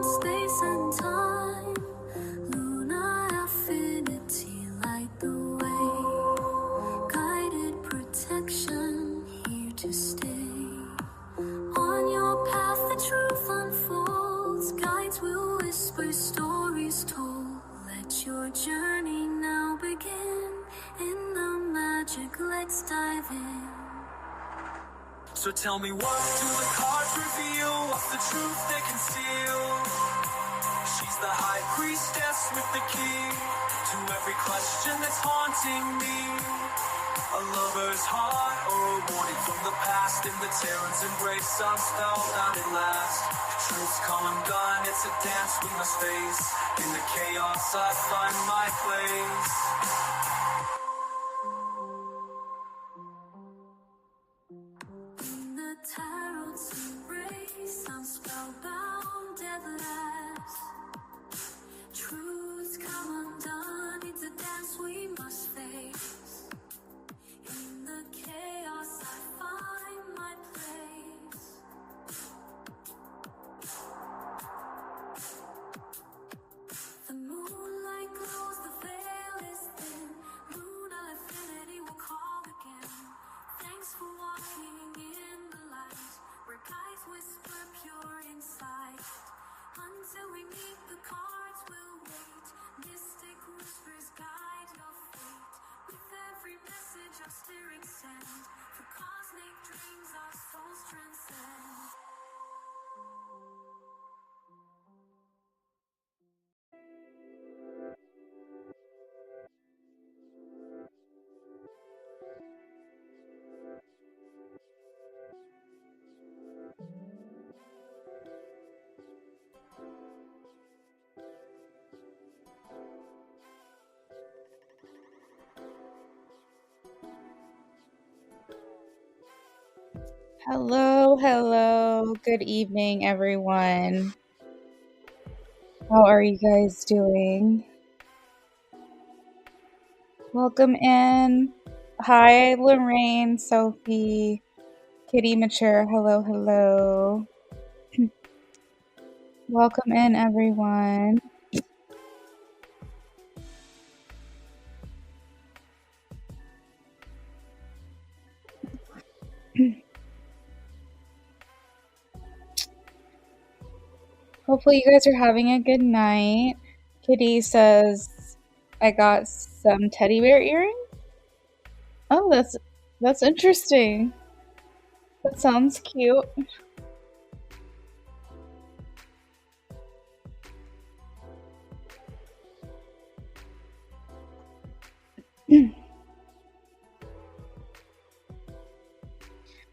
space and time. Lunar affinity, light the way. Guided protection, here to stay. On your path, the truth unfolds. Guides will whisper, stories told. Let your journey now begin. In the magic, let's dive in. So tell me, what do the cards reveal? What's the truth they conceal? She's the high priestess with the key to every question that's haunting me. A lover's heart or a warning from the past. In the Terran's embrace, I'm spellbound at last. Truth's come undone, it's a dance we must face. In the chaos, I find my place. In the tarot's embrace, I'm spellbound at last. Truth's come undone, it's a dance we must face. In the chaos, I find my place. The moonlight glows, the veil is thin. Lunar affinity will call again. Thanks for walking in the light, where guides whisper pure insight. Until we meet, the cards will wait. Mystic whispers guide your fate. With every message our spirits send, for cosmic dreams our souls transcend. Hello. Good evening, everyone. How are you guys doing? Welcome in. Hi, Lorraine, Sophie, Kitty Mature. Hello. Welcome in, everyone. Hopefully you guys are having a good night. Kitty says, I got some teddy bear earrings. Oh, that's interesting. That sounds cute.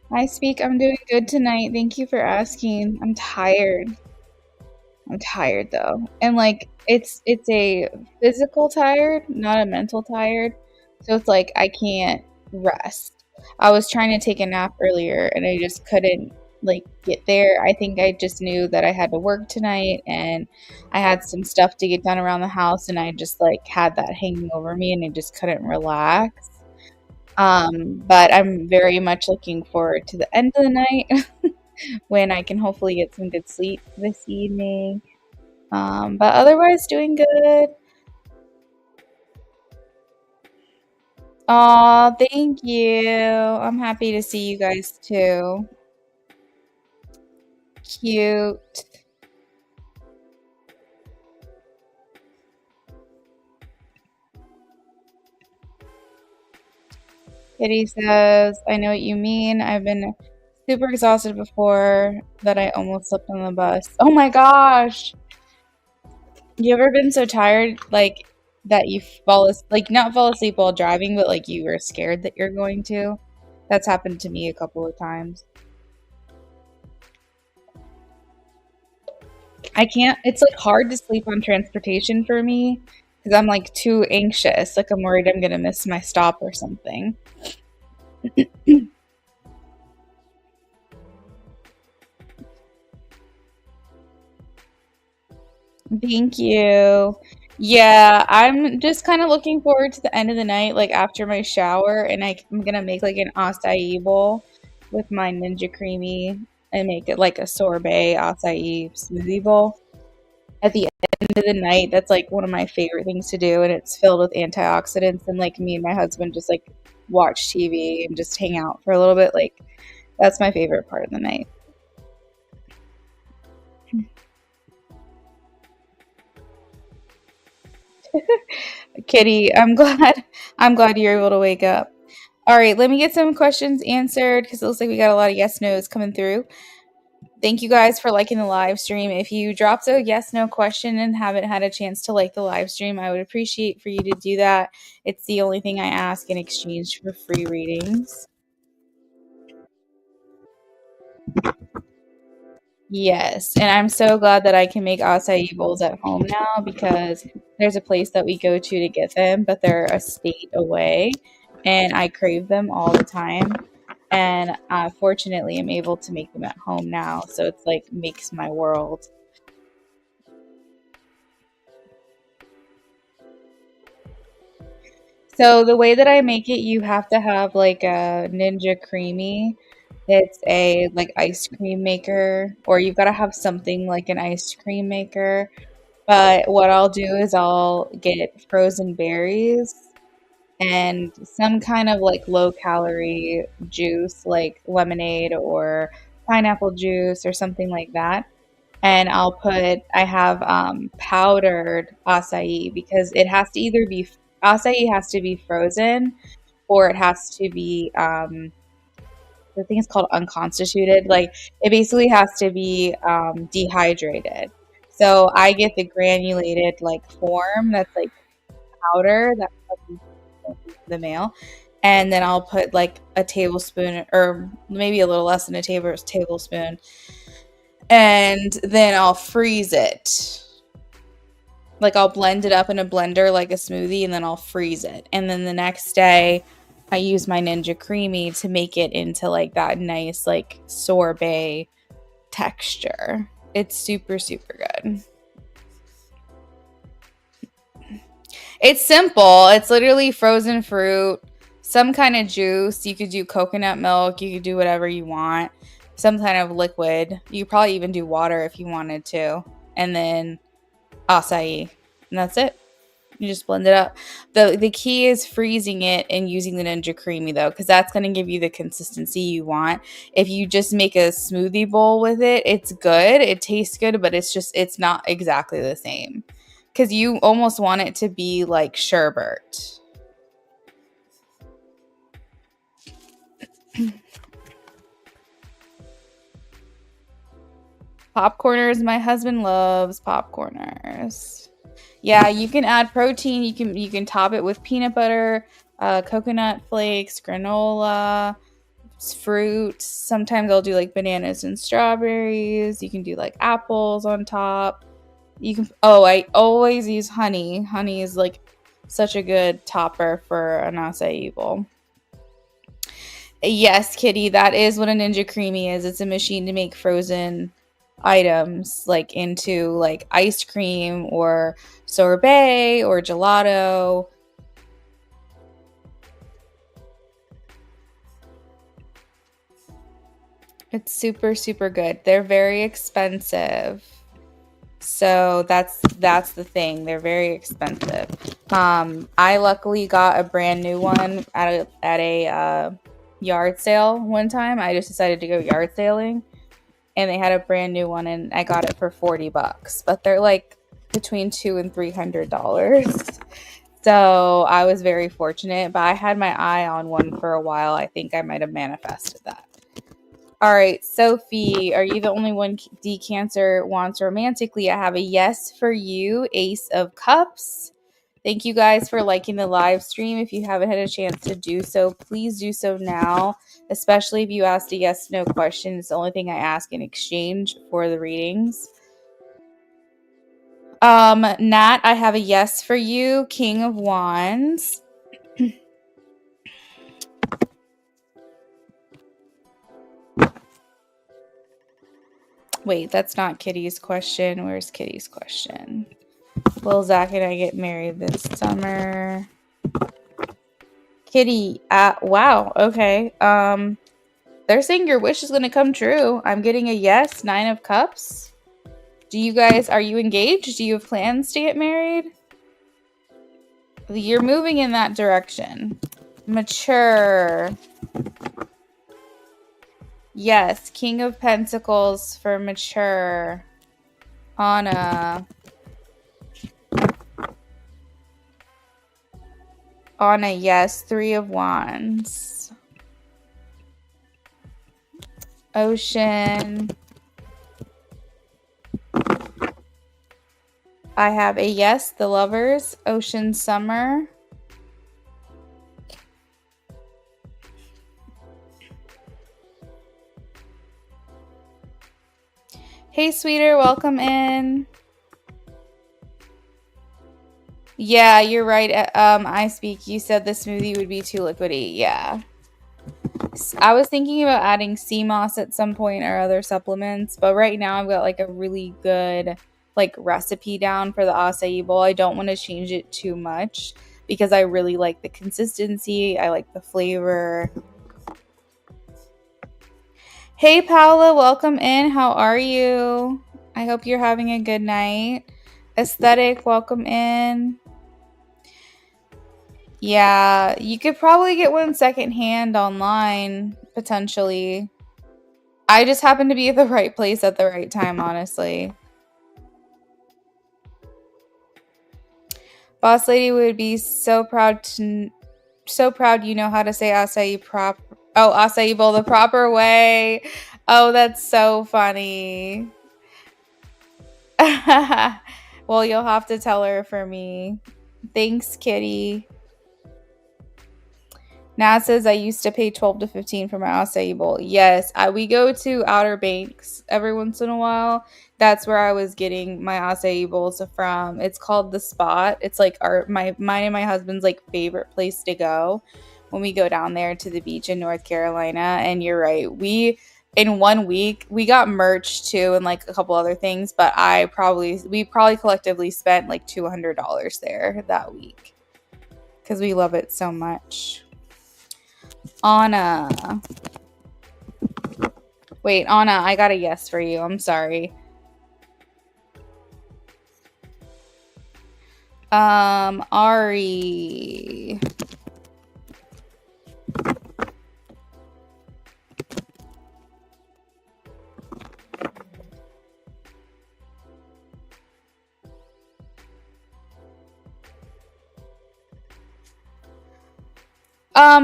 Hi, Speak. I'm doing good tonight. Thank you for asking. I'm tired though. And like it's a physical tired, not a mental tired. So it's like I can't rest. I was trying to take a nap earlier and I just couldn't like get there. I think I just knew that I had to work tonight and I had some stuff to get done around the house and I just like had that hanging over me and I just couldn't relax. But I'm very much looking forward to the end of the night when I can hopefully get some good sleep this evening. But otherwise doing good. Aw, thank you. I'm happy to see you guys too. Cute. Kitty says, I know what you mean. I've been super exhausted before that I almost slept on the bus. Oh my gosh. You ever been so tired like that you not fall asleep while driving, but like you were scared that you're going to? That's happened to me a couple of times. It's like hard to sleep on transportation for me because I'm like too anxious. Like I'm worried I'm going to miss my stop or something. Thank you. Yeah, I'm just kind of looking forward to the end of the night, like after my shower, and I'm gonna make like an acai bowl with my Ninja Creamy and make it like a sorbet acai smoothie bowl. at the end of the night. That's like one of my favorite things to do, and it's filled with antioxidants. And like me and my husband just like watch TV and just hang out for a little bit. Like that's my favorite part of the night. Kitty, I'm glad you're able to wake up. All right, let me get some questions answered because it looks like we got a lot of yes nos coming through. Thank you guys for liking the live stream. If you dropped a yes no question and haven't had a chance to like the live stream, I would appreciate for you to do that. It's the only thing I ask in exchange for free readings. Yes, and I'm so glad that I can make acai bowls at home now because there's a place that we go to get them, but they're a state away, and I crave them all the time. And fortunately, I'm able to make them at home now, so it's like makes my world. So the way that I make it, you have to have like a Ninja Creamy. It's a like ice cream maker, or you've got to have something like an ice cream maker. But what I'll do is I'll get frozen berries and some kind of like low calorie juice, like lemonade or pineapple juice or something like that. And I have powdered acai because it has to either be, acai has to be frozen or it has to be, I think it's called unconstituted. Like it basically has to be dehydrated. So I get the granulated like form that's like powder that comes in the mail. And then I'll put like a tablespoon or maybe a little less than a tablespoon. And then I'll freeze it. Like I'll blend it up in a blender like a smoothie and then I'll freeze it. And then the next day I use my Ninja Creamy to make it into like that nice like sorbet texture. It's super, super good. It's simple. It's literally frozen fruit, some kind of juice. You could do coconut milk. You could do whatever you want. Some kind of liquid. You could probably even do water if you wanted to. And then acai. And that's it. You just blend it up. The key is freezing it and using the Ninja Creamy though, because that's going to give you the consistency you want. If you just make a smoothie bowl with it, it's good. It tastes good, but it's not exactly the same. Because you almost want it to be like sherbet. Popcorners. My husband loves popcorners. Yeah, you can add protein. You can top it with peanut butter, coconut flakes, granola, fruit. Sometimes I'll do like bananas and strawberries. You can do like apples on top. You can. Oh, I always use honey. Honey is like such a good topper for an acai bowl. Yes, Kitty, that is what a Ninja Creamy is. It's a machine to make frozen items like into like ice cream or sorbet or gelato. It's super, super good. They're very expensive. So that's the thing. They're very expensive. I luckily got a brand new one at a yard sale one time. I just decided to go yard sailing, and they had a brand new one, and I got it for $40. But they're like between $200 and $300. So I was very fortunate. But I had my eye on one for a while. I think I might have manifested that. All right, Sophie, are you the only one D-Cancer wants romantically? I have a yes for you, Ace of Cups. Thank you guys for liking the live stream. If you haven't had a chance to do so, please do so now, especially if you asked a yes/no question. It's the only thing I ask in exchange for the readings. Nat, I have a yes for you, King of Wands. Wait, that's not Kitty's question. Where's Kitty's question? Will Zach and I get married this summer? Kitty, wow, okay. They're saying your wish is going to come true. I'm getting a yes, 9 of Cups. Are you engaged? Do you have plans to get married? You're moving in that direction. Mature. Yes, King of Pentacles for mature. Anna, yes. Three of Wands. Ocean. I have a yes, the Lovers. Ocean, Summer. Hey, sweeter, welcome in. Yeah, you're right. I speak. You said the smoothie would be too liquidy. Yeah. I was thinking about adding sea moss at some point or other supplements, but right now I've got like a really good like recipe down for the acai bowl. I don't want to change it too much because I really like the consistency. I like the flavor. Hey Paula, welcome in. How are you? I hope you're having a good night. Aesthetic, welcome in. Yeah, you could probably get one secondhand online, potentially. I just happened to be at the right place at the right time, honestly. Boss lady would be so proud you know how to say acai bowl the proper way. Oh, that's so funny. Well, you'll have to tell her for me. Thanks, Kitty. Nat says I used to pay 12 to 15 for my acai bowl. Yes, we go to Outer Banks every once in a while. That's where I was getting my acai bowls from. It's called The Spot. It's like mine and my husband's like favorite place to go when we go down there to the beach in North Carolina. And you're right. In 1 week, we got merch too and like a couple other things, but we probably collectively spent like $200 there that week because we love it so much. Anna. Wait, Anna, I got a yes for you. I'm sorry. Ari.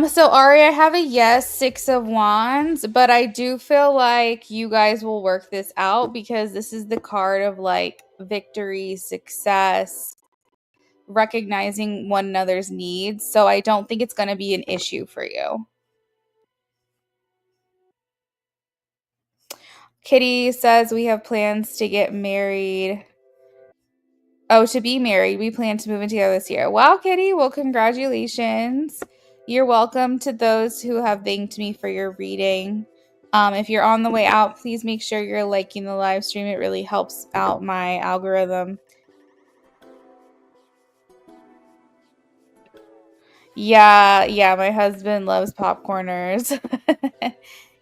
So Ari, I have a yes, 6 of Wands, but I do feel like you guys will work this out because this is the card of like victory, success, recognizing one another's needs. So I don't think it's going to be an issue for you. Kitty says we have plans to get married. Oh, to be married. We plan to move in together this year. Wow, Kitty. Well, congratulations. You're welcome to those who have thanked me for your reading. If you're on the way out, please make sure you're liking the live stream. It really helps out my algorithm. Yeah, my husband loves popcorners.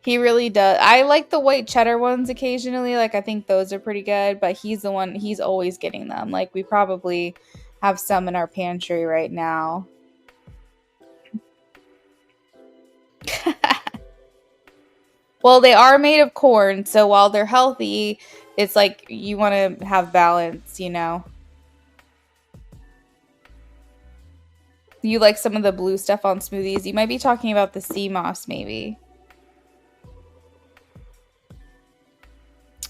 He really does. I like the white cheddar ones occasionally. Like, I think those are pretty good, but he's always getting them. Like, we probably have some in our pantry right now. Well, they are made of corn, so while they're healthy, it's like you want to have balance, you know? You like some of the blue stuff on smoothies. You might be talking about the sea moss, maybe.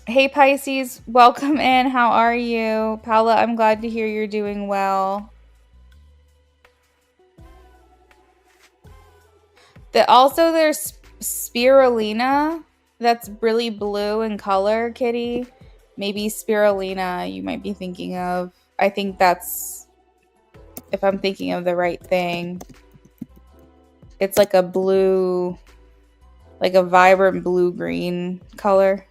Hey, Pisces. Welcome in. How are you? Paula, I'm glad to hear you're doing well. There's spirulina that's really blue in color, Kitty. Maybe spirulina you might be thinking of. I think that's, if I'm thinking of the right thing. It's like a blue, like a vibrant blue-green color.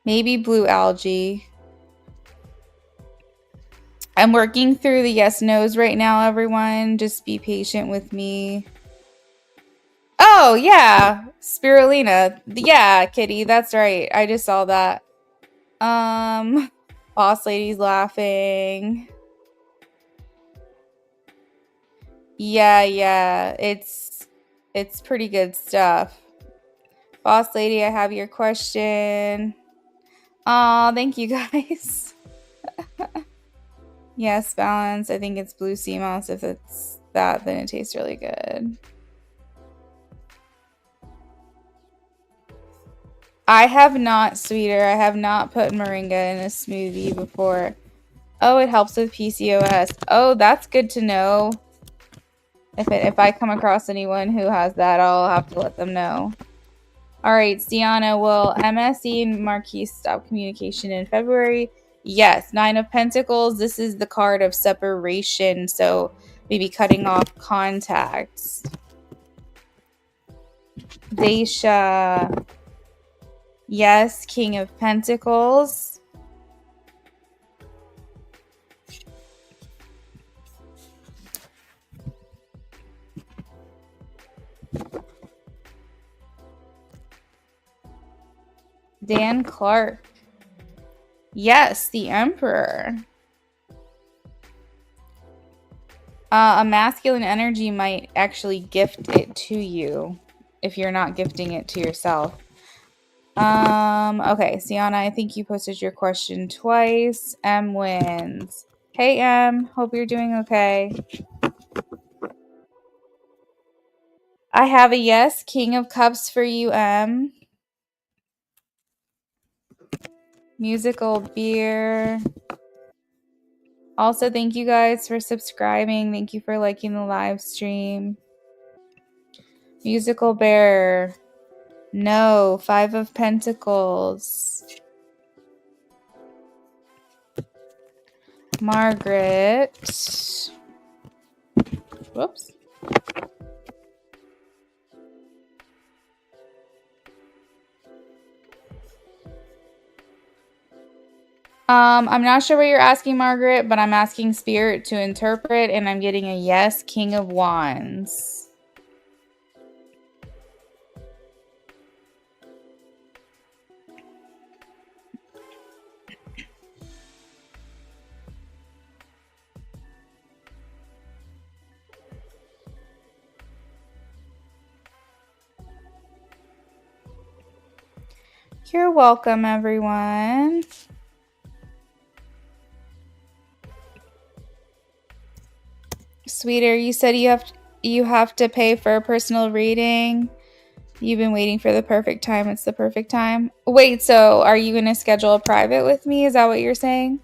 Maybe blue algae. I'm working through the yes nos right now, everyone. Just be patient with me. Oh, yeah. Spirulina. Yeah, Kitty, that's right. I just saw that. Boss lady's laughing. Yeah. It's pretty good stuff. Boss lady, I have your question. Aw, thank you guys. Yes, balance. I think it's blue sea moss. If it's that, then it tastes really good. I have not, sweeter. I have not put moringa in a smoothie before. Oh, it helps with PCOS. Oh, that's good to know. If I come across anyone who has that, I'll have to let them know. All right, Sienna, will MSE and Marquise stop communication in February? Yes. 9 of Pentacles. This is the card of separation, so maybe cutting off contacts. Daisha. Yes, King of Pentacles. Dan Clark. Yes, the Emperor. A masculine energy might actually gift it to you if you're not gifting it to yourself. Okay, Sienna, I think you posted your question twice. M wins. Hey, M. Hope you're doing okay. I have a yes, King of Cups for you, M. Musical beer. Also, thank you guys for subscribing. Thank you for liking the live stream. Musical bear. No, 5 of Pentacles. Margaret. Whoops. I'm not sure what you're asking, Margaret, but I'm asking Spirit to interpret, and I'm getting a yes, King of Wands. You're welcome, everyone. Sweeter, you said you have to pay for a personal reading. You've been waiting for the perfect time. It's the perfect time. Wait, so are you going to schedule a private with me? Is that what you're saying?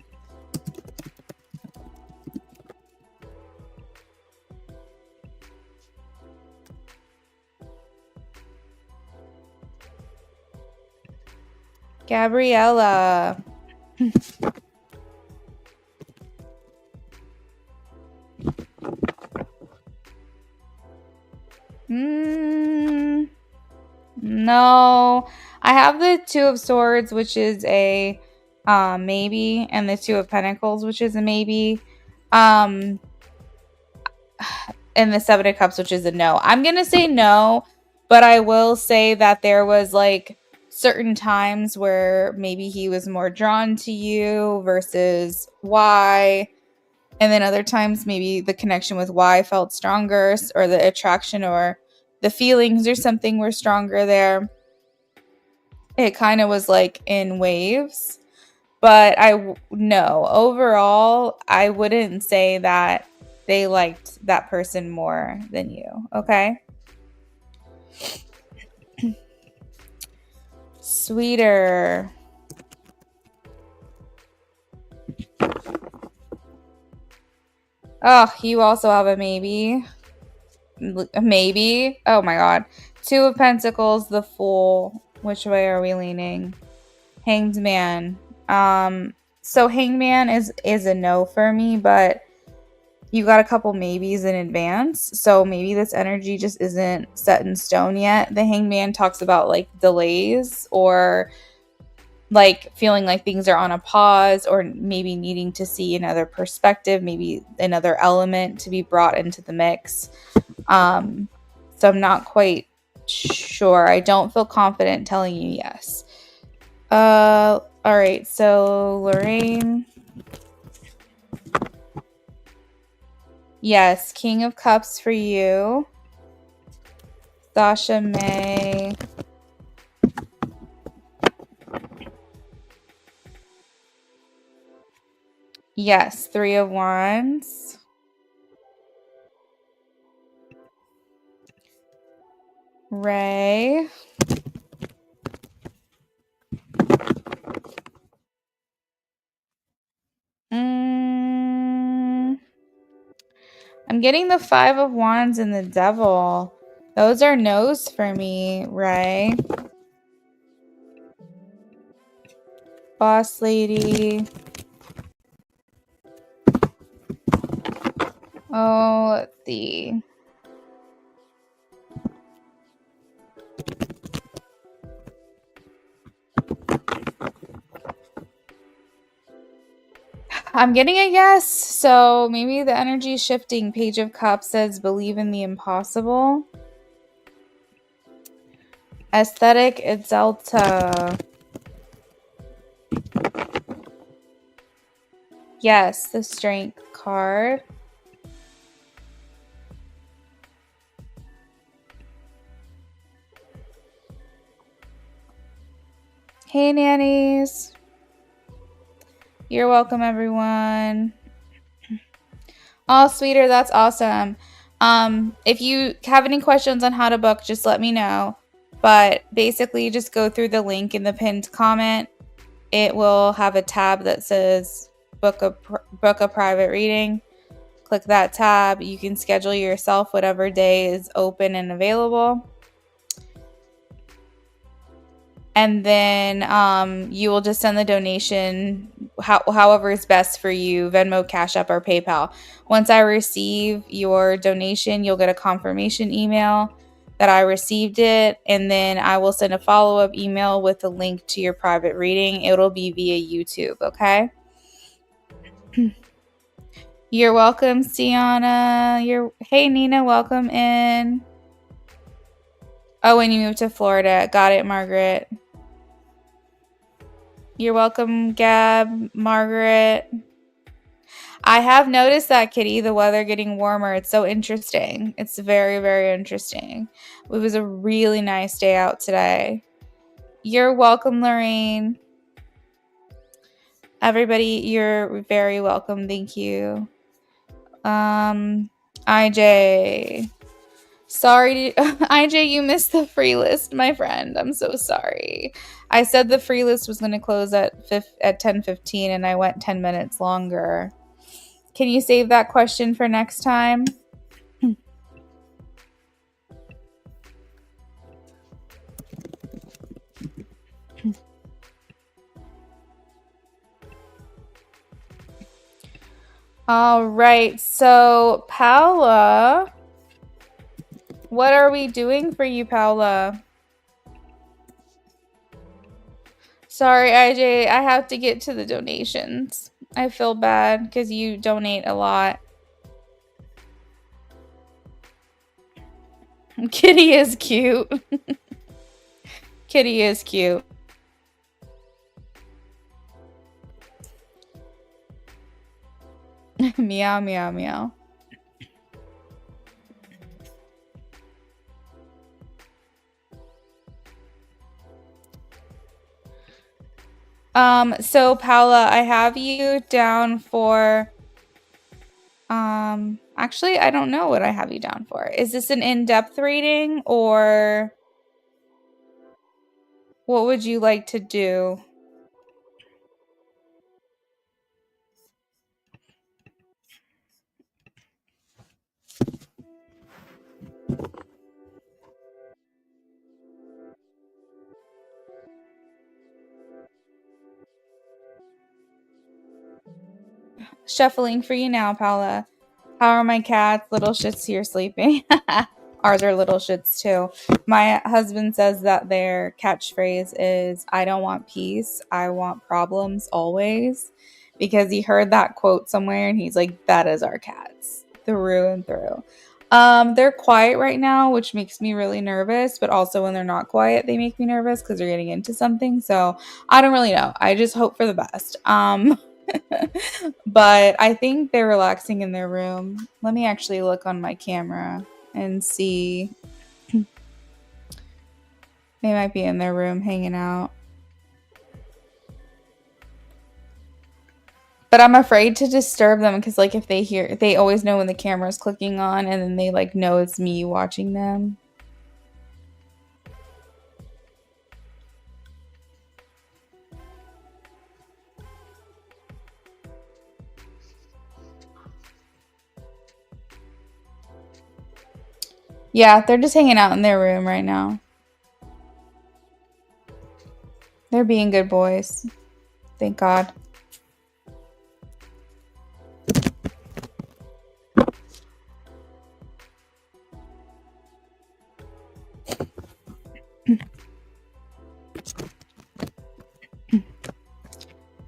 Gabriella. No. I have the 2 of Swords, which is a maybe, and the 2 of Pentacles, which is a maybe. And the 7 of Cups, which is a no. I'm going to say no, but I will say that there was like certain times where maybe he was more drawn to you versus Y. And then other times maybe the connection with Y felt stronger, or the attraction or the feelings or something were stronger there. It kind of was like in waves. But no, overall, I wouldn't say that they liked that person more than you. Okay? Sweeter. Oh, you also have a maybe. Maybe. Oh my god. 2 of Pentacles, the Fool. Which way are we leaning? Hanged Man. So Hanged Man is a no for me, but you got a couple maybes in advance. So maybe this energy just isn't set in stone yet. The Hanged Man talks about like delays or like feeling like things are on a pause, or maybe needing to see another perspective, maybe another element to be brought into the mix. So I'm not quite sure. I don't feel confident telling you yes. All right, so Lorraine. Yes, King of Cups for you. Sasha May. Yes, Three of Wands. Ray. I'm getting the Five of Wands and the Devil. Those are no's for me, Ray. Boss Lady. Oh, let's see. I'm getting a yes, so maybe the energy is shifting. Page of Cups says believe in the impossible. Aesthetic, it's Delta. Yes, the Strength card. Hey, nannies. You're welcome, everyone. Oh, sweeter, that's awesome. If you have any questions on how to book, just let me know. But basically, just go through the link in the pinned comment. It will have a tab that says book a private reading. Click that tab. You can schedule yourself whatever day is open and available. And then you will just send the donation however is best for you, Venmo, Cash App, or PayPal. Once I receive your donation, you'll get a confirmation email that I received it, and then I will send a follow-up email with a link to your private reading. It'll be via YouTube, okay? You're welcome, Sienna. Hey, Nina, welcome in. Oh, when you moved to Florida. Got it, Margaret. You're welcome, Gab, Margaret. I have noticed that, Kitty, the weather getting warmer. It's so interesting. It's very, very interesting. It was a really nice day out today. You're welcome, Lorraine. Everybody, you're very welcome. Thank you. IJ. Sorry, IJ, you missed the free list, my friend. I'm so sorry. I said the free list was going to close at 10:15, and I went 10 minutes longer. Can you save that question for next time? All right. So, Paula, what are we doing for you, Paula? Sorry, IJ, I have to get to the donations. I feel bad because you donate a lot. Kitty is cute. Kitty is cute. Meow, meow, meow. So Paula, I have you down for, actually, I don't know what I have you down for. Is this an in-depth reading, or what would you like to do? Shuffling for you now, Paula. How are my cats? Little shits here sleeping. Ours are little shits too. My husband says that their catchphrase is, I don't want peace, I want problems always. Because he heard that quote somewhere and he's like, that is our cats. Through and through. They're quiet right now, which makes me really nervous. But also when they're not quiet, they make me nervous because they're getting into something. So I don't really know. I just hope for the best. But I think they're relaxing in their room. Let me actually look on my camera and see. They might be in their room hanging out. But I'm afraid to disturb them because, like, if they hear, they always know when the camera's clicking on and then they, like, know it's me watching them. Yeah, they're just hanging out in their room right now. They're being good boys. Thank God.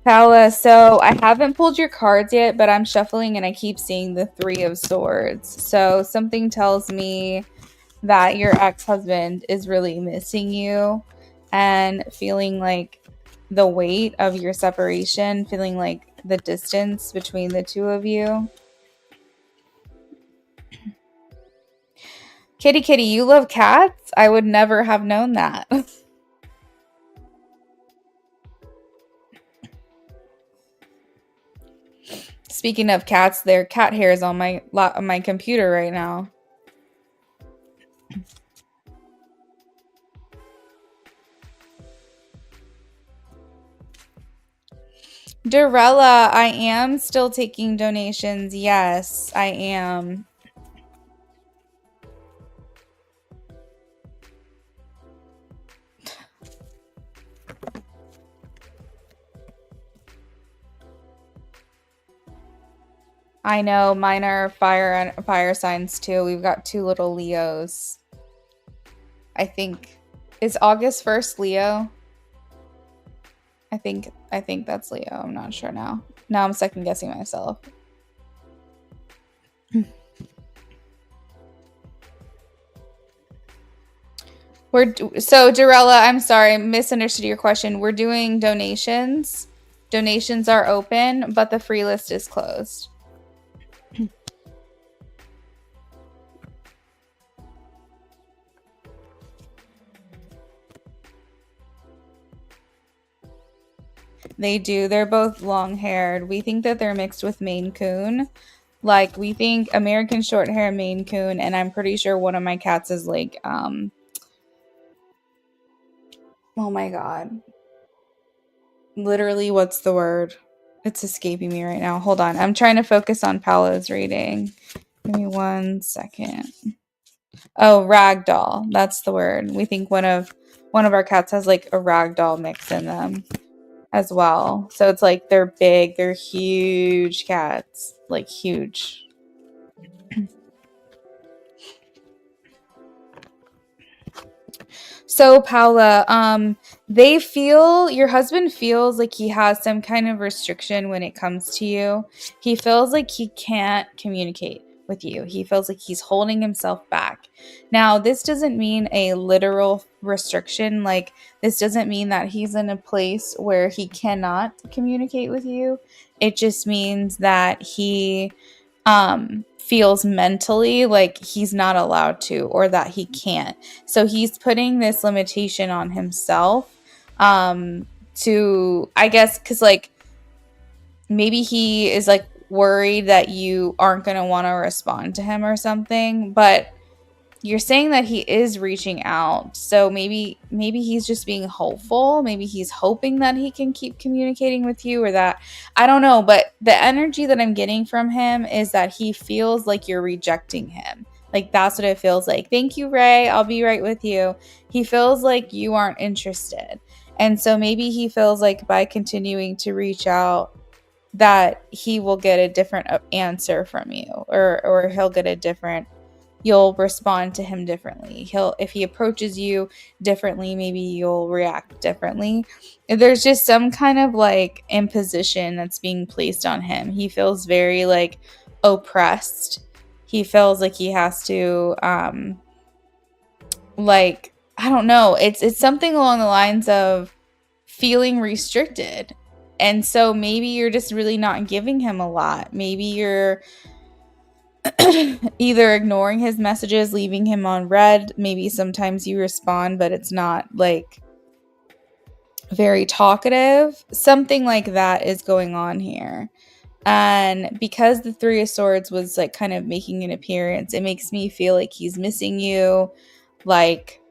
Paula, so I haven't pulled your cards yet, but I'm shuffling and I keep seeing the Three of Swords. So something tells me that your ex-husband is really missing you and feeling like the weight of your separation, feeling like the distance between the two of you. Kitty, kitty, you love cats? I would never have known that. Speaking of cats, there are cat hairs on my computer right now. Dorella, I am still taking donations. Yes, I am. I know, mine are fire signs too. We've got 2 little Leos. I think is August 1st Leo? I think that's Leo. I'm not sure now. Now I'm second guessing myself. So Dorella, I'm sorry, I misunderstood your question. We're doing donations. Donations are open, but the free list is closed. They do. They're both long-haired. We think that they're mixed with Maine Coon. Like, we think American Shorthair Maine Coon, and I'm pretty sure one of my cats is like, oh my God. Literally, what's the word? It's escaping me right now. Hold on. I'm trying to focus on Paolo's reading. Give me 1 second. Oh, ragdoll. That's the word. We think one of our cats has like a ragdoll mix in them as well. So it's like they're big, they're huge cats, like huge. So Paula, your husband feels like he has some kind of restriction when it comes to you. He feels like he can't communicate with you. He feels like he's holding himself back. Now, this doesn't mean a literal restriction. Like, this doesn't mean that he's in a place where he cannot communicate with you. It just means that he feels mentally like he's not allowed to, or that he can't. So he's putting this limitation on himself to, I guess, because like maybe he is like worried that you aren't going to want to respond to him or something. But you're saying that he is reaching out, so maybe he's just being hopeful. Maybe he's hoping that he can keep communicating with you, or that, I don't know. But the energy that I'm getting from him is that he feels like you're rejecting him. Like, that's what it feels like. Thank you, Ray. I'll be right with you. He feels like you aren't interested. And so maybe he feels like by continuing to reach out that he will get a different answer from you, or he'll get a different you'll respond to him differently. If he approaches you differently, maybe you'll react differently. There's just some kind of like imposition that's being placed on him. He feels very like oppressed. He feels like he has to like, I don't know, it's something along the lines of feeling restricted. And so maybe you're just really not giving him a lot. Maybe you're either ignoring his messages, leaving him on read. Maybe sometimes you respond, but it's not like very talkative. Something like that is going on here. And because the Three of Swords was like kind of making an appearance, it makes me feel like he's missing you. Like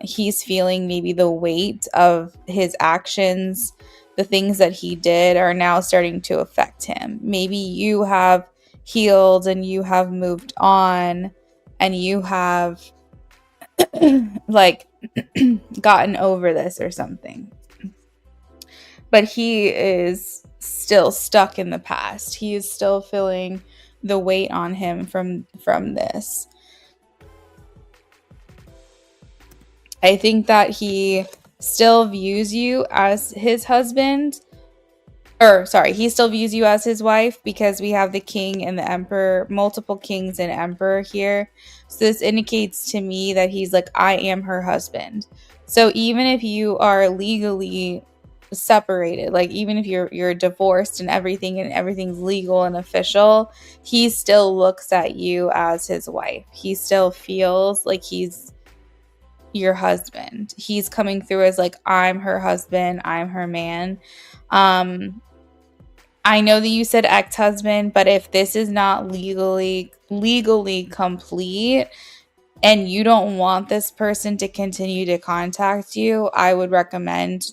he's feeling maybe the weight of his actions. The things that he did are now starting to affect him. Maybe you have healed and you have moved on and you have like gotten over this or something. But he is still stuck in the past. He is still feeling the weight on him from this. I think that he still views you as his husband. Or, sorry, he still views you as his wife because we have the king and the emperor, multiple kings and emperor here. So this indicates to me that he's like, I am her husband. So even if you are legally separated, like even if you're divorced and everything's legal and official, he still looks at you as his wife. He still feels like he's your husband. He's coming through as like, I'm her husband, I'm her man. I know that you said ex-husband, but if this is not legally complete and you don't want this person to continue to contact you, I would recommend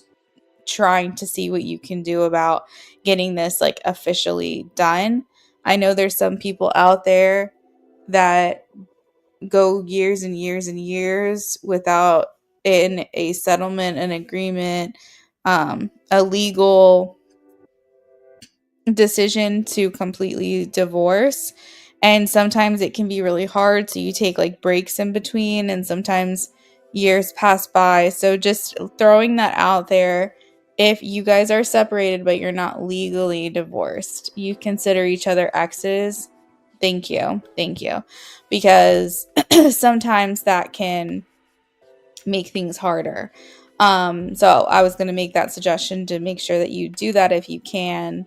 trying to see what you can do about getting this like officially done. I know there's some people out there that go years and years and years without in a settlement, an agreement, a legal decision to completely divorce. And sometimes it can be really hard, so you take like breaks in between, and sometimes years pass by. So just throwing that out there, if you guys are separated but you're not legally divorced, you consider each other exes. Thank you because sometimes that can make things harder. So I was going to make that suggestion to make sure that you do that if you can,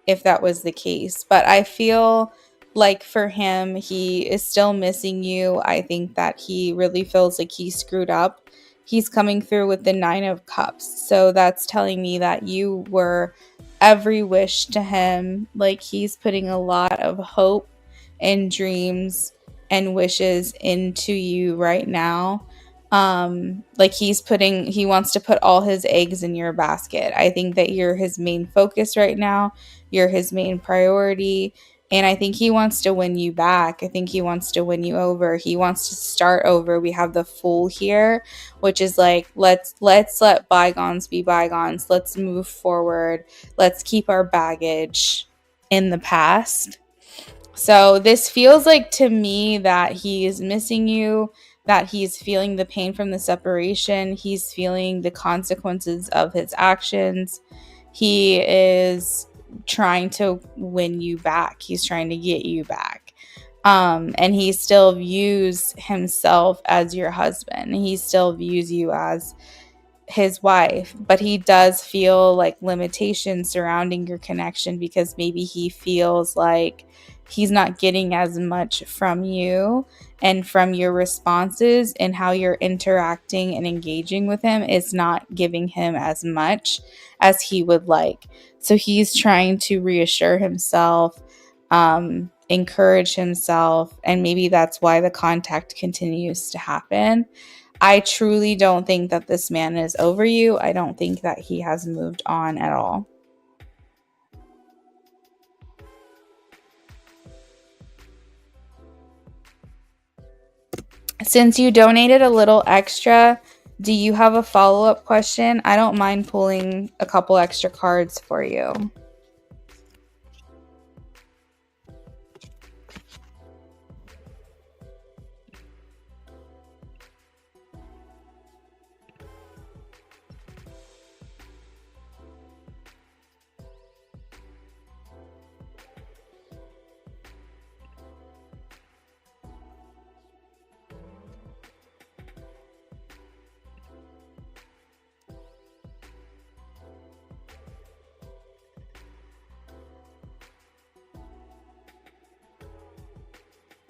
if that was the case. But I feel like for him, he is still missing you. I think that he really feels like he screwed up. He's coming through with the 9 of Cups. So that's telling me that you were every wish to him. Like he's putting a lot of hope and dreams and wishes into you right now. Like he wants to put all his eggs in your basket. I think that you're his main focus right now. You're his main priority. And I think he wants to win you back. I think he wants to win you over. He wants to start over. We have the Fool here, which is like, let's let bygones be bygones. Let's move forward. Let's keep our baggage in the past. So this feels like to me that he is missing you, that he's feeling the pain from the separation. He's feeling the consequences of his actions. He is trying to win you back. He's trying to get you back. And he still views himself as your husband. He still views you as his wife, but he does feel like limitations surrounding your connection because maybe he feels like he's not getting as much from you and from your responses, and how you're interacting and engaging with him is not giving him as much as he would like. So he's trying to reassure himself, encourage himself, and maybe that's why the contact continues to happen. I truly don't think that this man is over you. I don't think that he has moved on at all. Since you donated a little extra, do you have a follow-up question? I don't mind pulling a couple extra cards for you.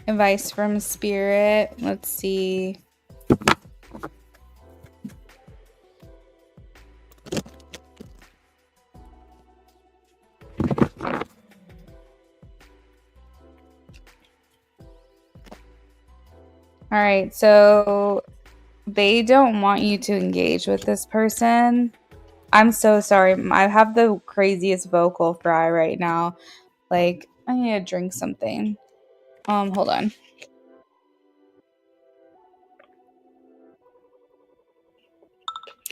Advice from Spirit. Let's see. All right, so they don't want you to engage with this person. I'm so sorry. I have the craziest vocal fry right now. Like, I need to drink something. Hold on.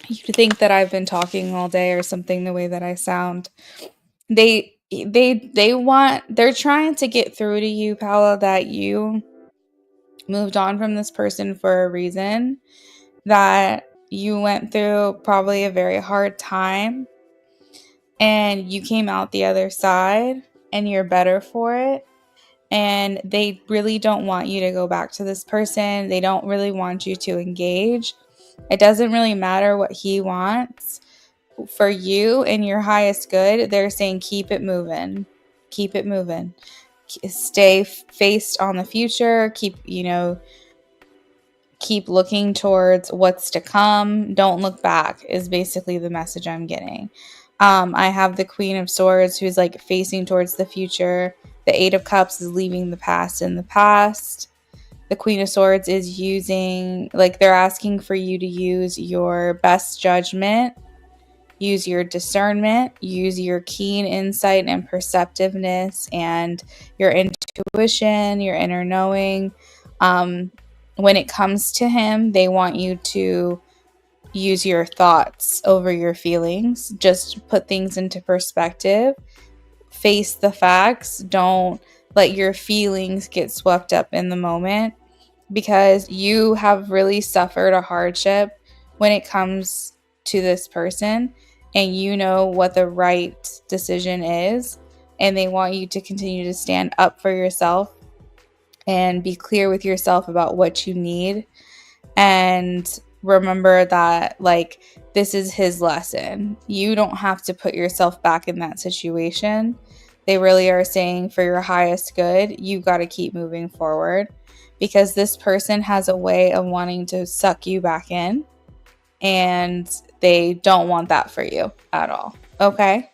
You think that I've been talking all day or something the way that I sound. They're trying to get through to you, Paula, that you moved on from this person for a reason, that you went through probably a very hard time and you came out the other side and you're better for it. And they really don't want you to go back to this person. They don't really want you to engage. It doesn't really matter what he wants for you and your highest good. They're saying keep it moving. Keep it moving. Stay faced on the future. Keep looking towards what's to come. Don't look back is basically the message I'm getting. I have the Queen of Swords who's like facing towards the future. The Eight of Cups is leaving the past in the past. The Queen of Swords is they're asking for you to use your best judgment, use your discernment, use your keen insight and perceptiveness and your intuition, your inner knowing. When it comes to him, they want you to use your thoughts over your feelings. Just put things into perspective. Face the facts. Don't let your feelings get swept up in the moment, because you have really suffered a hardship when it comes to this person, and you know what the right decision is, and they want you to continue to stand up for yourself and be clear with yourself about what you need. And remember that, like, this is his lesson. You don't have to put yourself back in that situation. They really are saying for your highest good, you got to keep moving forward, because this person has a way of wanting to suck you back in, and they don't want that for you at all. Okay?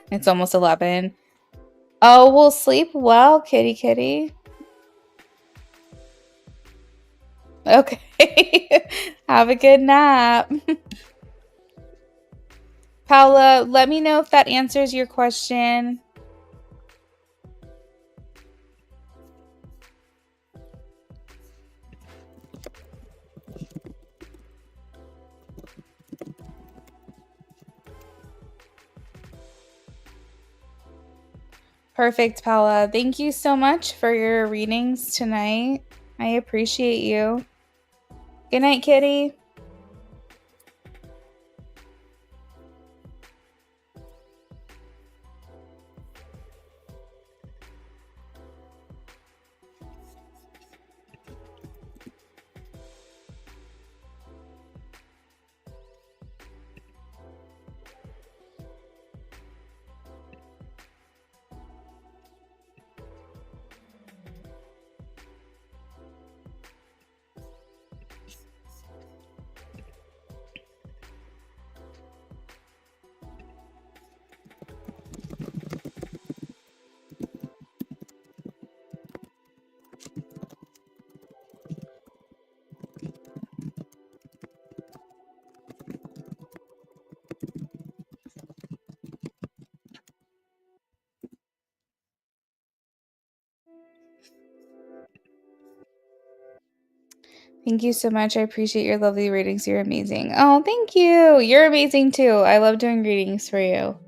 It's almost 11. Oh, well, sleep well, kitty kitty. Okay. Have a good nap. Paula, let me know if that answers your question. Perfect, Paula. Thank you so much for your readings tonight. I appreciate you. Good night, kitty. Thank you so much. I appreciate your lovely readings. You're amazing. Oh, thank you. You're amazing too. I love doing readings for you.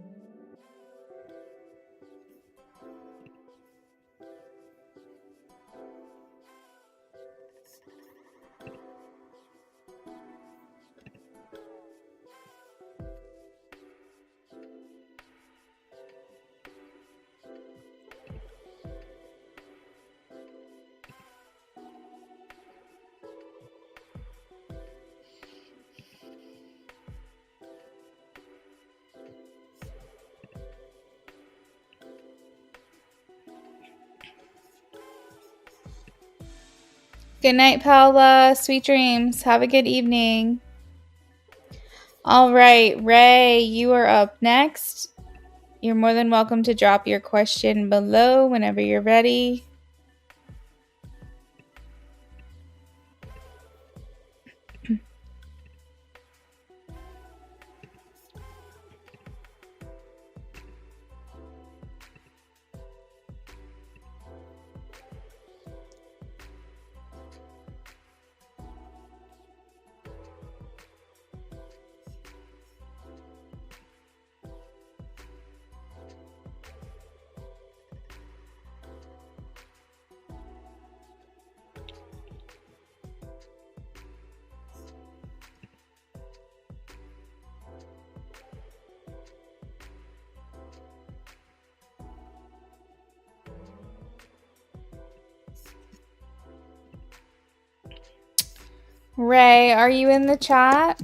Good night, Paula. Sweet dreams. Have a good evening. All right, Ray, you are up next. You're more than welcome to drop your question below whenever you're ready. Ray, are you in the chat?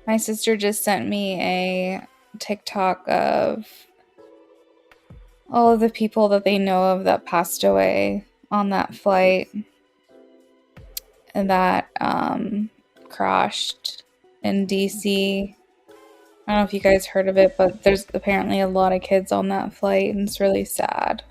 My sister just sent me a TikTok of all of the people that they know of that passed away on that flight and that crashed in DC. I don't know if you guys heard of it, but there's apparently a lot of kids on that flight, and it's really sad.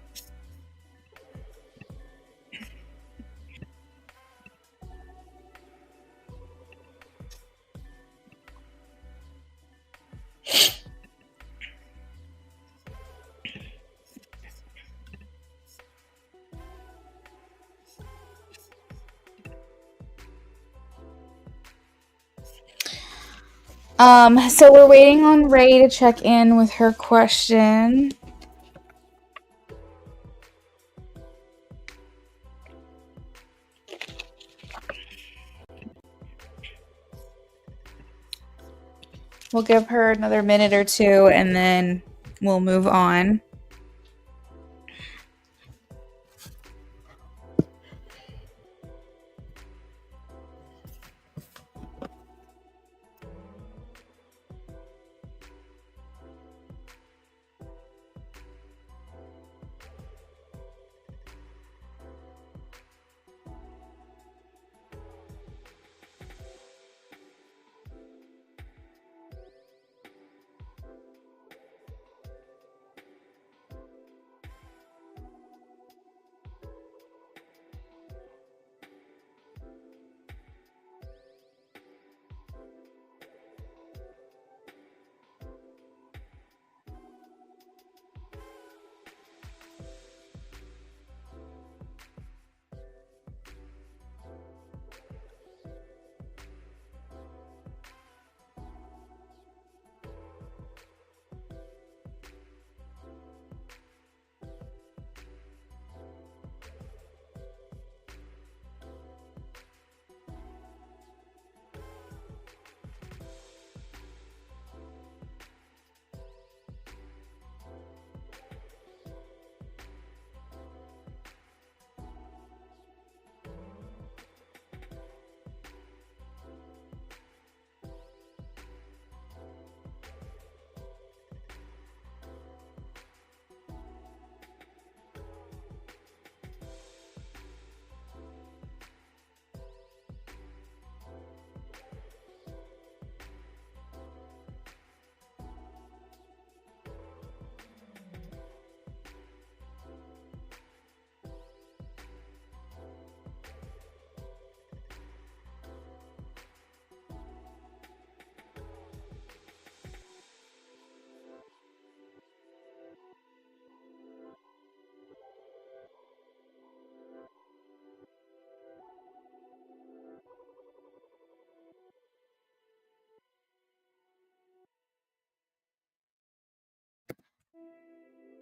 So we're waiting on Ray to check in with her question. We'll give her another minute or two and then we'll move on.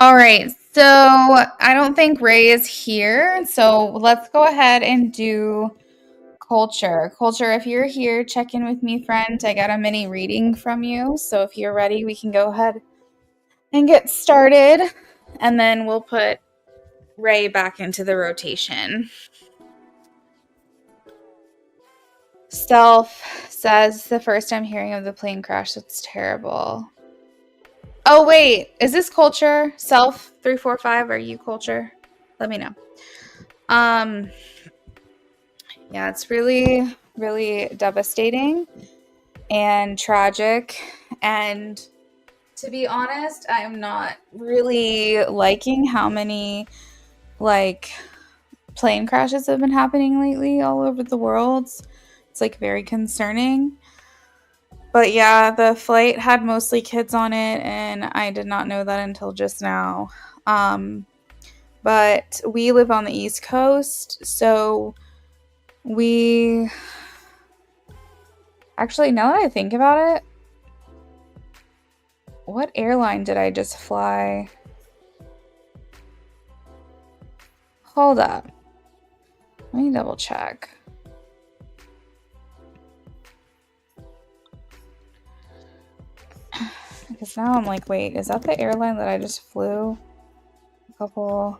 All right, so I don't think Ray is here, so let's go ahead and do culture. Culture, if you're here, check in with me, friend. I got a mini reading from you, so if you're ready, we can go ahead and get started, and then we'll put Ray back into the rotation. Self says, the first I'm hearing of the plane crash, it's terrible. Oh, wait, is this culture? Self 345, are you culture? Let me know. Yeah, it's really, really devastating and tragic. And to be honest, I'm not really liking how many like plane crashes have been happening lately all over the world. It's like very concerning. But yeah, the flight had mostly kids on it, and I did not know that until just now. But we live on the East Coast, so we actually, now that I think about it, what airline did I just fly? Hold up. Let me double check. Because now I'm like, wait, is that the airline that I just flew? A couple.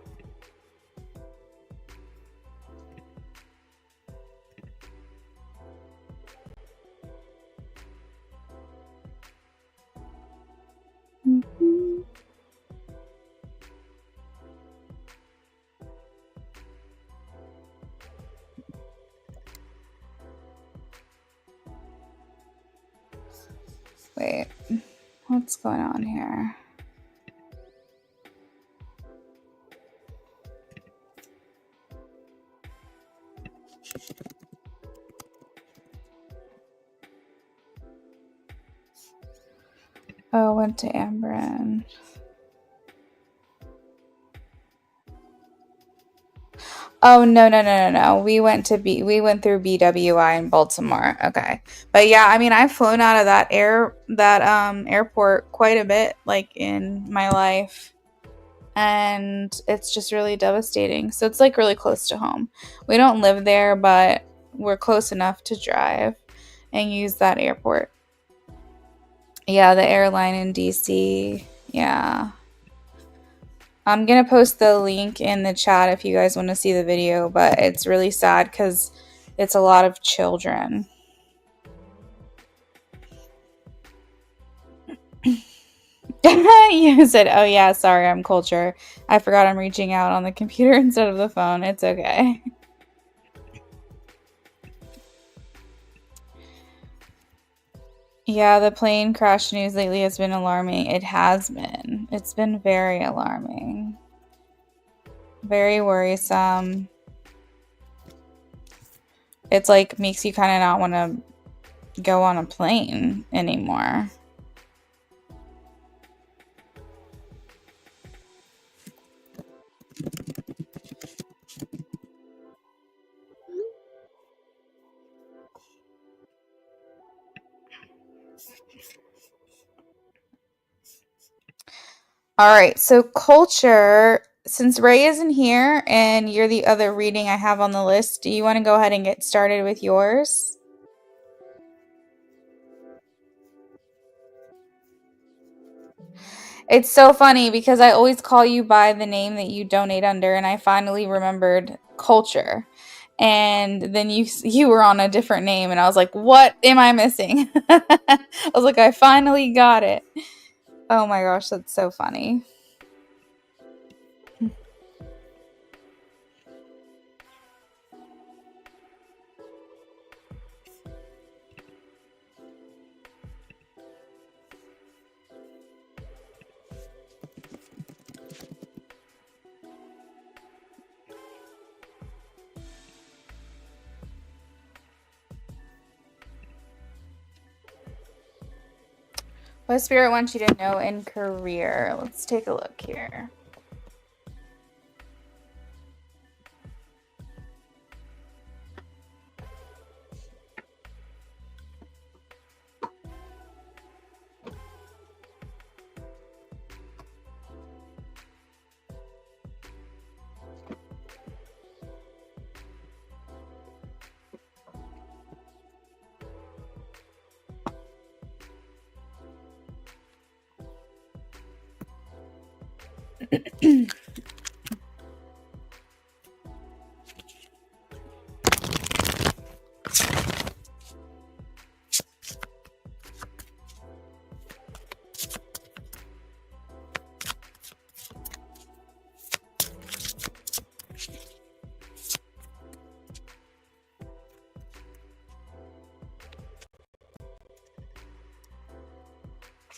Wait, what's going on here? Oh, went to Ambren. Oh, no. We went through BWI in Baltimore. Okay. But yeah, I mean, I've flown out of that airport quite a bit, like in my life. And it's just really devastating. So it's like really close to home. We don't live there, but we're close enough to drive and use that airport. Yeah, the airline in DC. Yeah. I'm going to post the link in the chat if you guys want to see the video, but it's really sad because it's a lot of children. You said, oh yeah, sorry, I'm culture. I forgot I'm reaching out on the computer instead of the phone. It's okay. Yeah, the plane crash news lately has been alarming. It has been. It's been very alarming. Very worrisome. It's like makes you kind of not want to go on a plane anymore. All right, so culture, since Ray isn't here and you're the other reading I have on the list, do you want to go ahead and get started with yours? It's so funny because I always call you by the name that you donate under, and I finally remembered culture. And then you were on a different name, and I was like, what am I missing? I was like, I finally got it. Oh my gosh, that's so funny. What spirit wants you to know in career? Let's take a look here.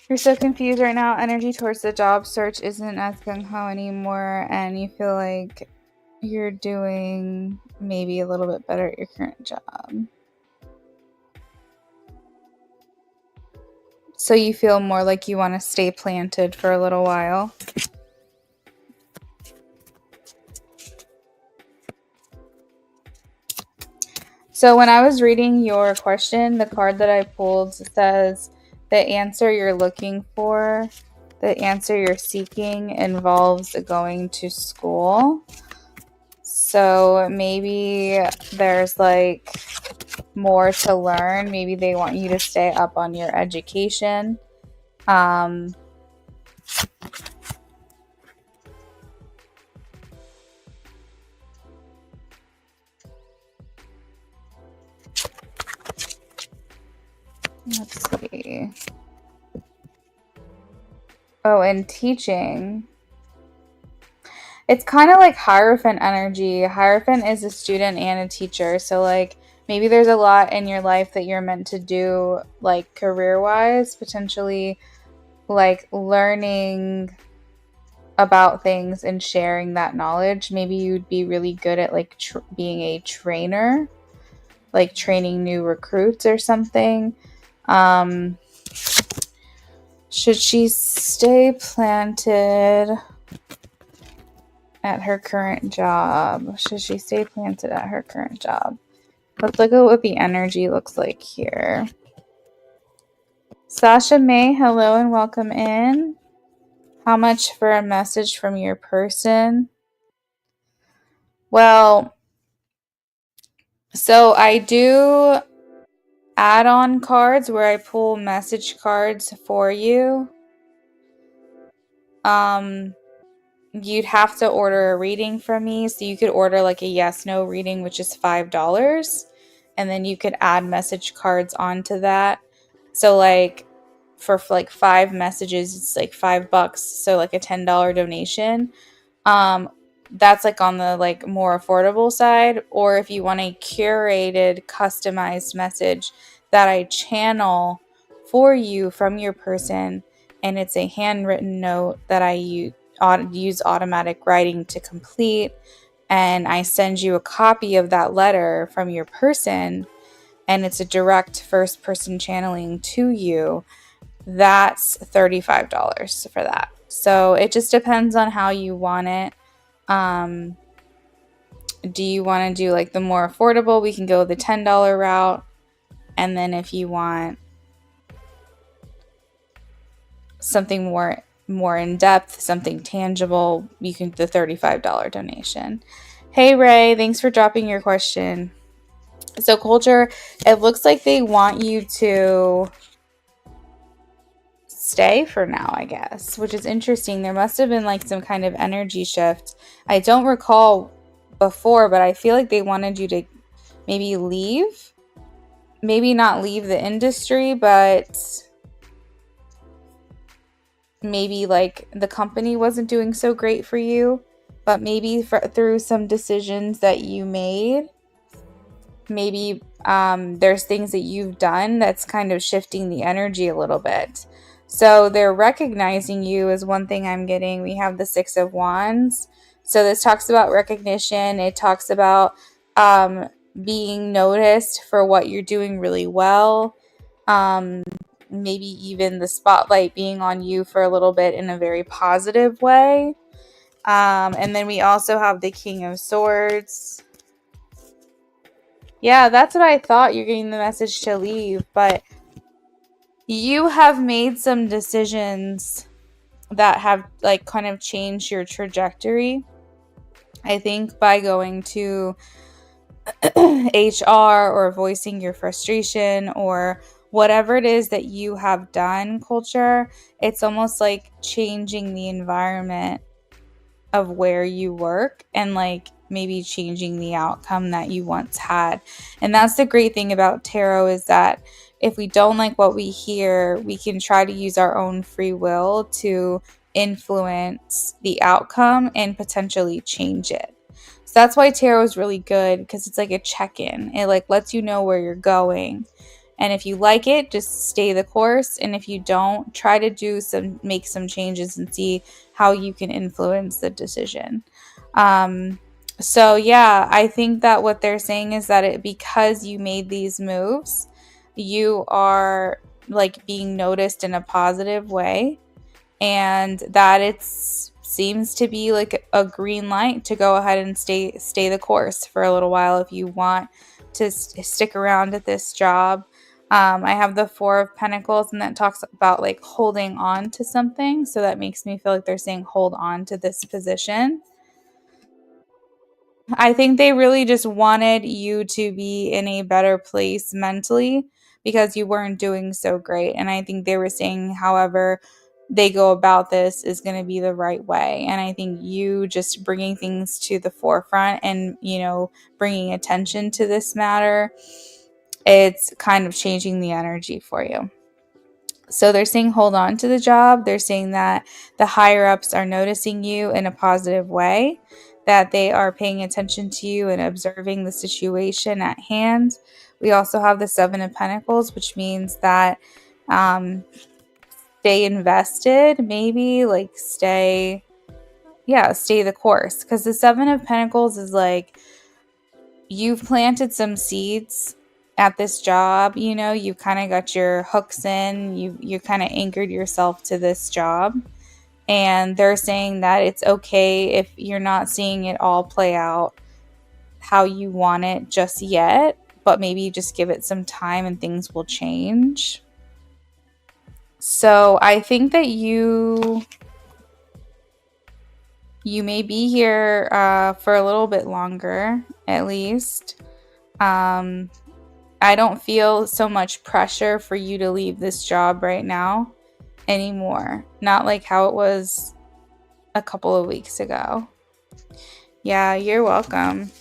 You're so confused right now. Energy towards the job search isn't as gung-ho anymore, and you feel like you're doing maybe a little bit better at your current job. So you feel more like you want to stay planted for a little while. So when I was reading your question, the card that I pulled says the answer you're looking for, the answer you're seeking involves going to school. So maybe there's like more to learn. Maybe they want you to stay up on your education. Let's see. Oh, and teaching. It's kind of like Hierophant energy. Hierophant is a student and a teacher. So like maybe there's a lot in your life that you're meant to do, like career-wise, potentially like learning about things and sharing that knowledge. Maybe you'd be really good at like being a trainer, like training new recruits or something. Should she stay planted at her current job? Should she stay planted at her current job? Let's look at what the energy looks like here. Sasha May, hello and welcome in. How much for a message from your person? Well, so I do add-on cards where I pull message cards for you. You'd have to order a reading from me. So you could order like a yes/no reading, which is $5. And then you could add message cards onto that. So like for like 5 messages, it's like $5. So like a $10 donation. That's like on the like more affordable side. Or if you want a curated, customized message that I channel for you from your person, and it's a handwritten note that I use automatic writing to complete, and I send you a copy of that letter from your person, and it's a direct first person channeling to you, that's $35 for that. So it just depends on how you want it. Do you want to do like the more affordable? We can go the $10 route. And then if you want something more in depth, something tangible, you can do the $35 donation. Hey Ray, thanks for dropping your question. So culture, it looks like they want you to stay for now, I guess, which is interesting. There must have been like some kind of energy shift. I don't recall before, but I feel like they wanted you to maybe leave. Maybe not leave the industry, but maybe like the company wasn't doing so great for you, but maybe through some decisions that you made, maybe there's things that you've done that's kind of shifting the energy a little bit. So they're recognizing you is one thing I'm getting. We have the 6 of Wands. So this talks about recognition. It talks about being noticed for what you're doing really well. Maybe even the spotlight being on you for a little bit in a very positive way. And then we also have the King of Swords. Yeah, that's what I thought. You're getting the message to leave, but you have made some decisions that have like kind of changed your trajectory. I think by going to HR or voicing your frustration or whatever it is that you have done, culture, it's almost like changing the environment of where you work and like maybe changing the outcome that you once had. And that's the great thing about tarot, is that if we don't like what we hear, we can try to use our own free will to influence the outcome and potentially change it. So that's why tarot is really good, because it's like a check-in. It like lets you know where you're going. And if you like it, just stay the course. And if you don't, try to make some changes and see how you can influence the decision. So yeah, I think that what they're saying is that because you made these moves, you are like being noticed in a positive way, and that it seems to be like a green light to go ahead and stay the course for a little while if you want to stick around at this job. I have the Four of Pentacles, and that talks about like holding on to something. So that makes me feel like they're saying hold on to this position. I think they really just wanted you to be in a better place mentally because you weren't doing so great. And I think they were saying, however, they go about this is going to be the right way. And I think you just bringing things to the forefront and, bringing attention to this matter, it's kind of changing the energy for you. So they're saying hold on to the job. They're saying that the higher ups are noticing you in a positive way, that they are paying attention to you and observing the situation at hand. We also have the Seven of Pentacles, which means that stay invested, maybe like stay the course. Because the Seven of Pentacles is like, you've planted some seeds at this job, you kind of got your hooks in, you kind of anchored yourself to this job, and they're saying that it's okay if you're not seeing it all play out how you want it just yet, but maybe just give it some time and things will change. So I think that you may be here for a little bit longer, at least. I don't feel so much pressure for you to leave this job right now anymore. Not like how it was a couple of weeks ago. Yeah, you're welcome.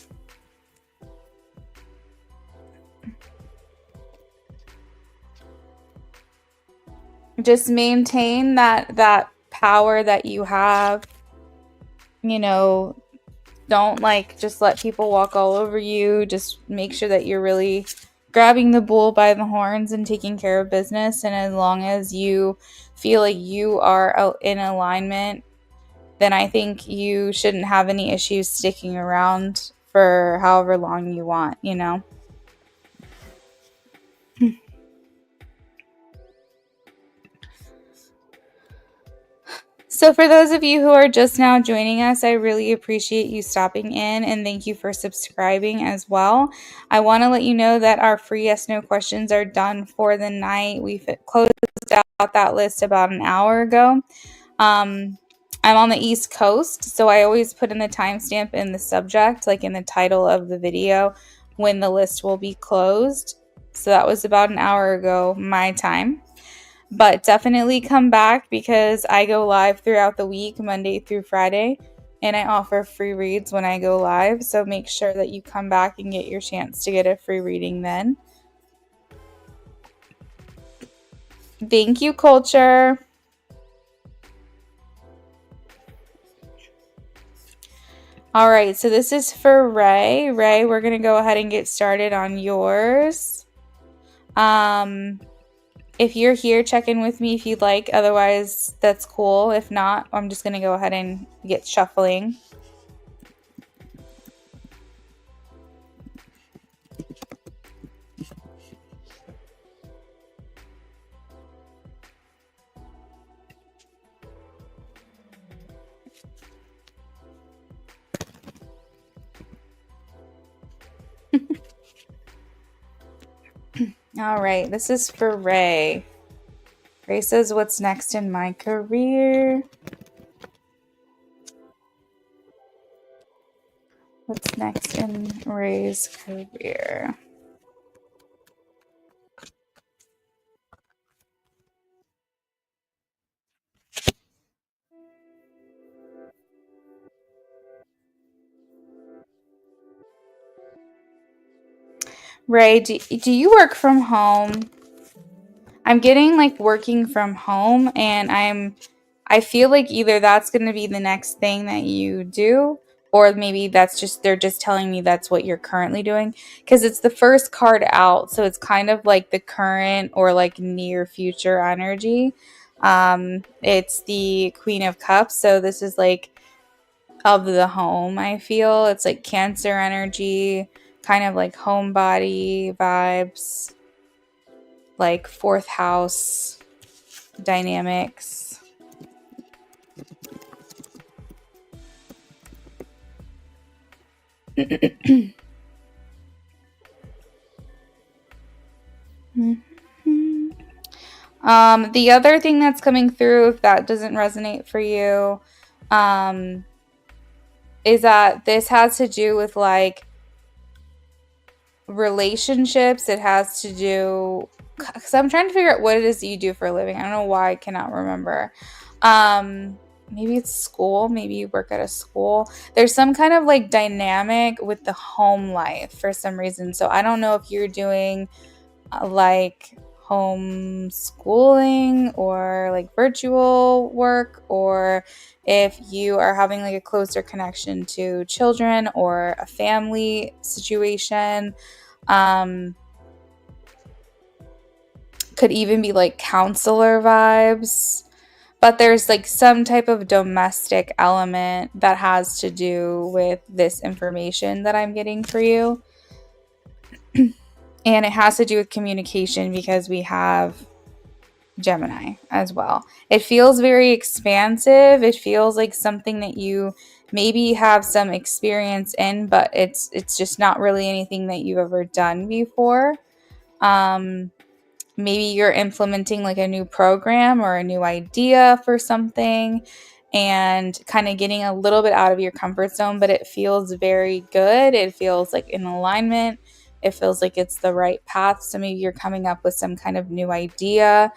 Just maintain that power that you have. Don't just let people walk all over you. Just make sure that you're really grabbing the bull by the horns and taking care of business. And as long as you feel like you are in alignment, then I think you shouldn't have any issues sticking around for however long you want, So for those of you who are just now joining us, I really appreciate you stopping in, and thank you for subscribing as well. I want to let you know that our free yes no questions are done for the night. We've closed out that list about an hour ago. I'm on the East Coast, so I always put in the timestamp in the subject, like in the title of the video, when the list will be closed. So that was about an hour ago, my time. But definitely come back, because I go live throughout the week, Monday through Friday, and I offer free reads when I go live. So make sure that you come back and get your chance to get a free reading then. Thank you, culture. All right, so this is for Ray. Ray, we're going to go ahead and get started on yours. If you're here, check in with me if you'd like. Otherwise, that's cool. If not, I'm just going to go ahead and get shuffling. All right, this is for Ray. Ray says, what's next in my career? What's next in Ray's career? Ray, do you work from home? I'm getting like working from home, and I feel like either that's going to be the next thing that you do, or maybe that's just they're just telling me that's what you're currently doing, because it's the first card out, so it's kind of like the current or like near future energy. It's the Queen of Cups, so this is like of the home. I feel it's like Cancer energy, kind of like homebody vibes, like fourth house dynamics. The other thing that's coming through, if that doesn't resonate for you, is that this has to do with like relationships. It has to do, because I'm trying to figure out what it is that you do for a living. I don't know why I cannot remember. Maybe it's school. Maybe you work at a school. There's some kind of like dynamic with the home life for some reason. So I don't know if you're doing like homeschooling or like virtual work, or if you are having like a closer connection to children or a family situation. Could even be like counselor vibes, but there's like some type of domestic element that has to do with this information that I'm getting for you. And it has to do with communication, because we have Gemini as well. It feels very expansive. It feels like something that you maybe have some experience in, but it's just not really anything that you've ever done before. Maybe you're implementing like a new program or a new idea for something and kind of getting a little bit out of your comfort zone, but it feels very good. It feels like in alignment. It feels like it's the right path. So maybe you're coming up with some kind of new idea.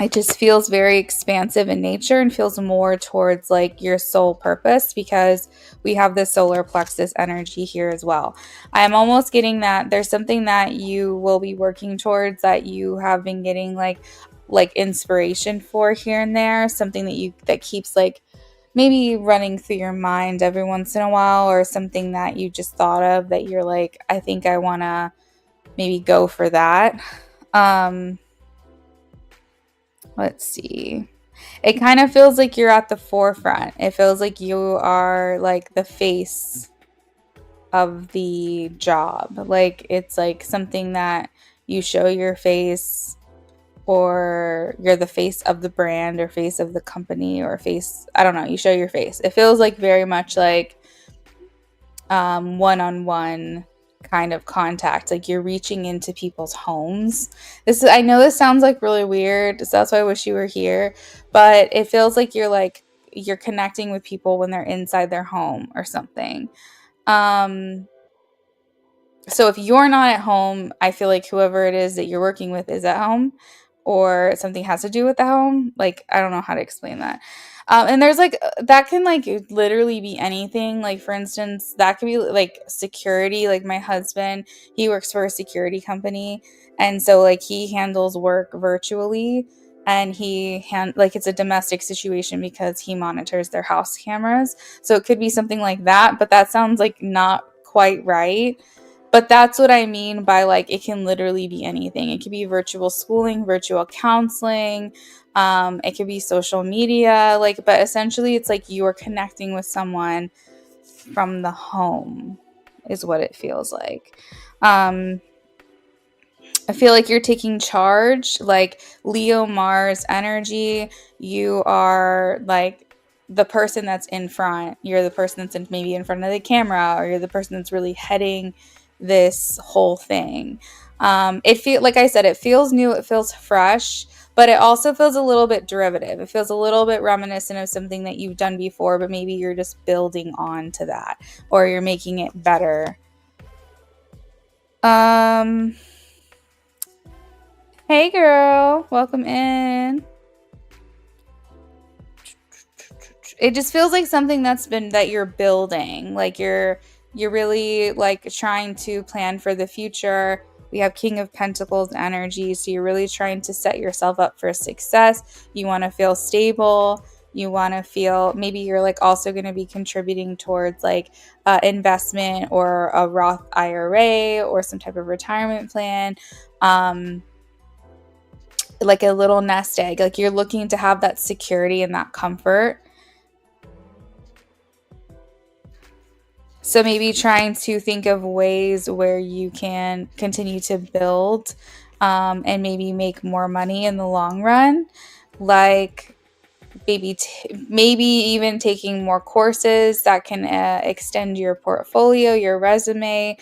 It just feels very expansive in nature and feels more towards like your soul purpose, because we have the solar plexus energy here as well. I'm almost getting that there's something that you will be working towards that you have been getting like inspiration for here and there, something that keeps like maybe running through your mind every once in a while, or something that you just thought of that you're like, I think I want to maybe go for that. Let's see. It kind of feels like you're at the forefront. It feels like you are like the face of the job. Like it's like something that you show your face, or you're the face of the brand or face of the company or face, I don't know, you show your face. It feels like very much like one-on-one kind of contact, like you're reaching into people's homes. I know this sounds like really weird, so that's why I wish you were here, but it feels like you're connecting with people when they're inside their home or something. So if you're not at home, I feel like whoever it is that you're working with is at home, or something has to do with the home. Like, I don't know how to explain that. And there's like, that can like literally be anything. Like, for instance, that could be like security. Like my husband, he works for a security company. And so like he handles work virtually, and like it's a domestic situation because he monitors their house cameras. So it could be something like that, but that sounds like not quite right. But that's what I mean by like, it can literally be anything. It could be virtual schooling, virtual counseling. It could be social media, like, but essentially it's like you are connecting with someone from the home is what it feels like. I feel like you're taking charge, like Leo Mars energy. You are like the person that's in front. You're the person that's maybe in front of the camera, or you're the person that's really heading this whole thing. Like I said, it feels new, it feels fresh, but it also feels a little bit derivative. It feels a little bit reminiscent of something that you've done before, but maybe you're just building on to that, or you're making it better. Hey girl, welcome in. It just feels like something that you're building, like you're You're really like trying to plan for the future. We have King of Pentacles energy, so you're really trying to set yourself up for success. You want to feel stable. You want to feel, maybe you're like also going to be contributing towards like investment or a Roth IRA or some type of retirement plan. Like a little nest egg. Like you're looking to have that security and that comfort. So maybe trying to think of ways where you can continue to build and maybe make more money in the long run. Like maybe even taking more courses that can extend your portfolio, your resume.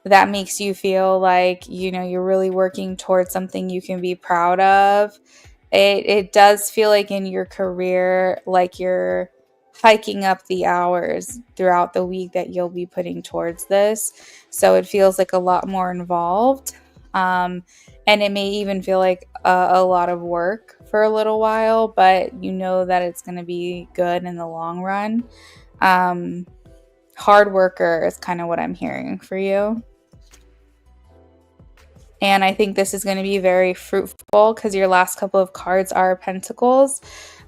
That makes you feel like, you're really working towards something you can be proud of. It does feel like in your career, like you're hiking up the hours throughout the week that you'll be putting towards this. So it feels like a lot more involved. And it may even feel like a lot of work for a little while, but you know that it's going to be good in the long run. Hard worker is kind of what I'm hearing for you. And I think this is going to be very fruitful because your last couple of cards are Pentacles.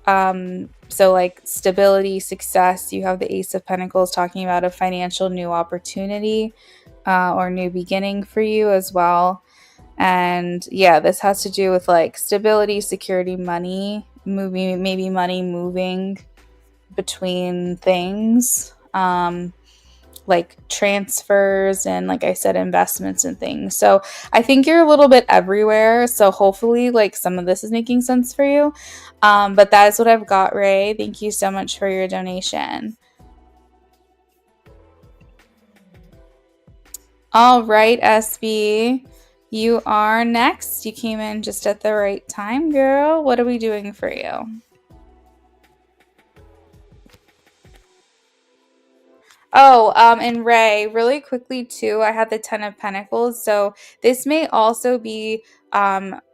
So like stability, success. You have the Ace of Pentacles talking about a financial new opportunity or new beginning for you as well. And yeah, this has to do with like stability, security, money, maybe money moving between things. Like transfers and, like I said, investments and things. So I think you're a little bit everywhere. So hopefully like some of this is making sense for you. But that is what I've got, Ray. Thank you so much for your donation. All right, SB, you are next. You came in just at the right time, girl. What are we doing for you? Oh, and Ray, really quickly too, I had the Ten of Pentacles. So this may also be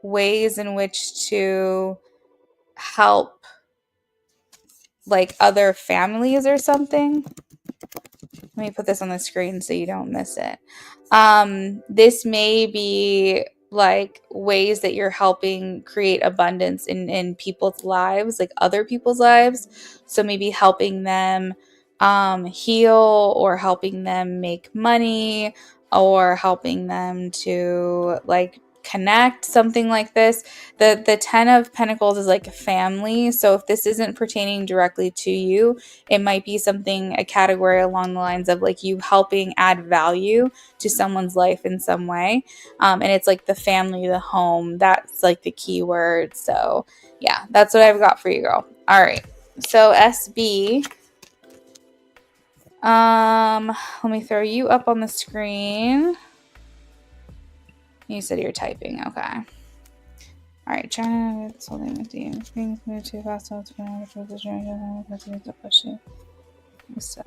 ways in which to help like other families or something. Let me put this on the screen so you don't miss it. This may be like ways that you're helping create abundance in people's lives, like other people's lives. So maybe helping them heal, or helping them make money, or helping them to like connect, something like this. The Ten of Pentacles is like a family. So if this isn't pertaining directly to you, it might be something, a category along the lines of like you helping add value to someone's life in some way. And it's like the family, the home, that's like the key word. So yeah, that's what I've got for you, girl. All right. So SB, let me throw you up on the screen. You said you're typing. Okay. All right, China is holding with you. Things move too fast, so it's going to the journey. To push you. The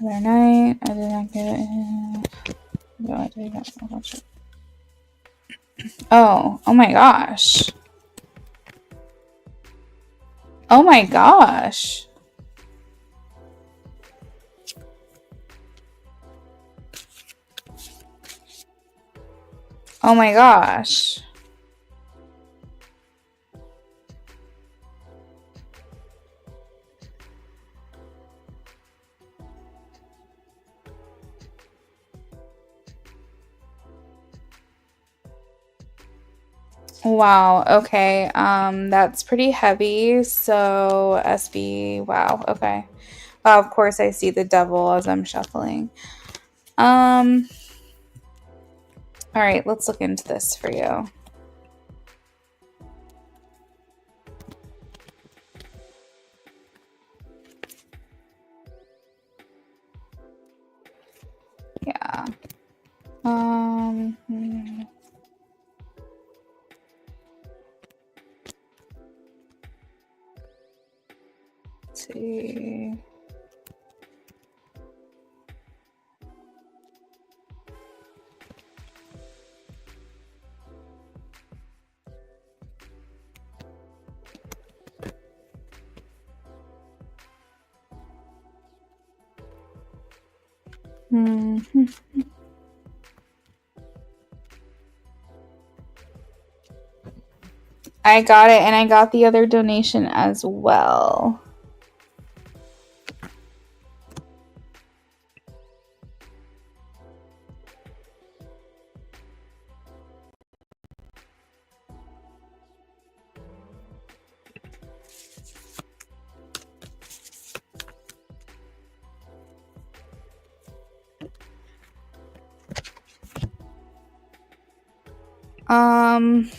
other night, I did not get it. No, I did not watch it. Oh my gosh. Oh my gosh. Oh my gosh. Wow, okay. That's pretty heavy. So SB, wow, okay. Wow, of course I see the devil as I'm shuffling. All right, let's look into this for you. Yeah. Let's see. Mhm. I got it, and I got the other donation as well. Um,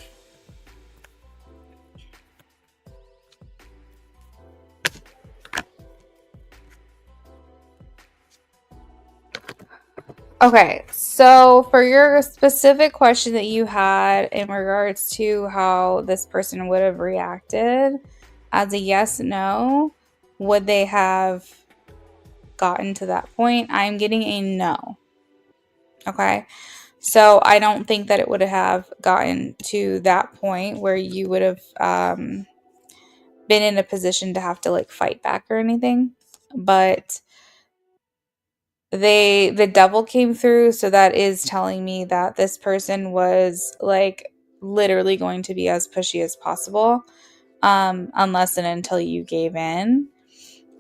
okay, so for your specific question that you had in regards to how this person would have reacted as a yes, no, would they have gotten to that point? I'm getting a no. Okay. So I don't think that it would have gotten to that point where you would have been in a position to have to like fight back or anything. But the devil came through, so that is telling me that this person was like literally going to be as pushy as possible, unless and until you gave in.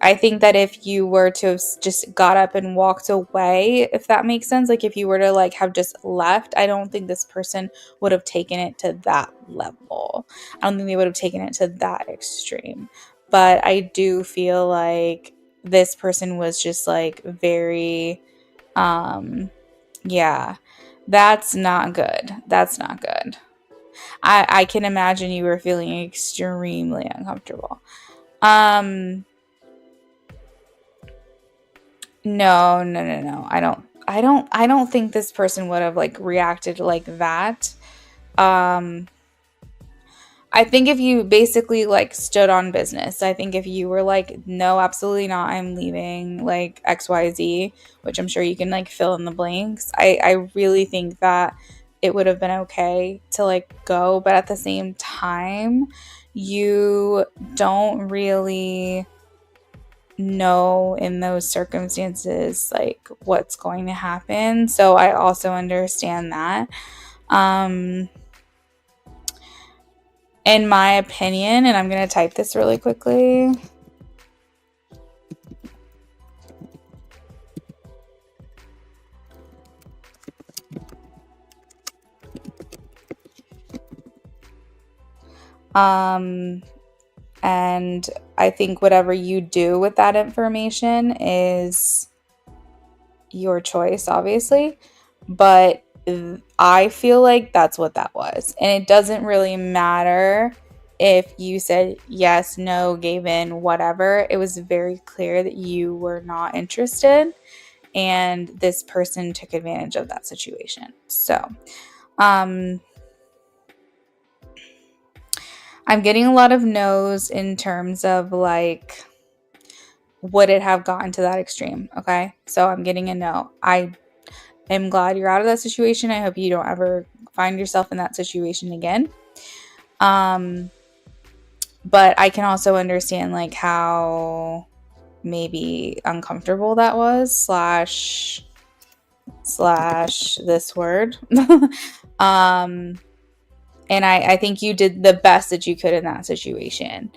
I think that if you were to have just got up and walked away, if that makes sense, like if you were to like have just left, I don't think this person would have taken it to that level. I don't think they would have taken it to that extreme. But I do feel like this person was just like very, yeah, that's not good. That's not good. I can imagine you were feeling extremely uncomfortable. No, no, no, no. I don't think this person would have like reacted like that. Um I think if you basically like stood on business, I think if you were like, no, absolutely not, I'm leaving like XYZ, which I'm sure you can like fill in the blanks. I really think that it would have been okay to like go, but at the same time, you don't really know in those circumstances like what's going to happen. So I also understand that. Um in my opinion, and I'm going to type this really quickly. And I think whatever you do with that information is your choice, obviously. But I feel like that's what that was. And it doesn't really matter if you said yes, no, gave in, whatever. It was very clear that you were not interested. And this person took advantage of that situation. So, I'm getting a lot of no's in terms of like, would it have gotten to that extreme? Okay. So I'm getting a no. I am glad you're out of that situation. I hope you don't ever find yourself in that situation again. But I can also understand like how maybe uncomfortable that was slash this word. um and I think you did the best that you could in that situation.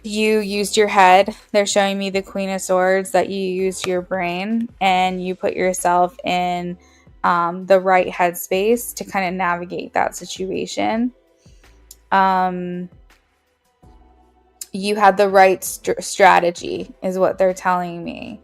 You used your head. They're showing me the Queen of Swords, that you used your brain and you put yourself in the right headspace to kind of navigate that situation. You had the right strategy, is what they're telling me.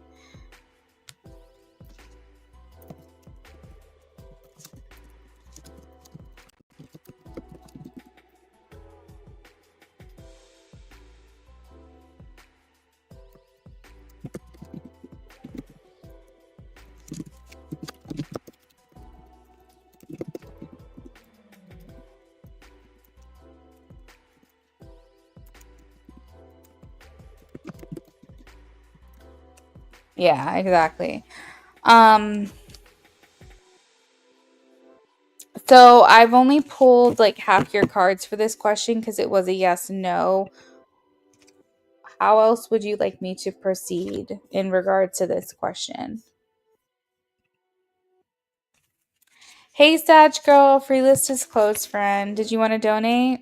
Yeah, exactly. So I've only pulled like half your cards for this question because it was a yes, no. How else would you like me to proceed in regard to this question? Hey, Sag Girl, free list is closed, friend. Did you want to donate?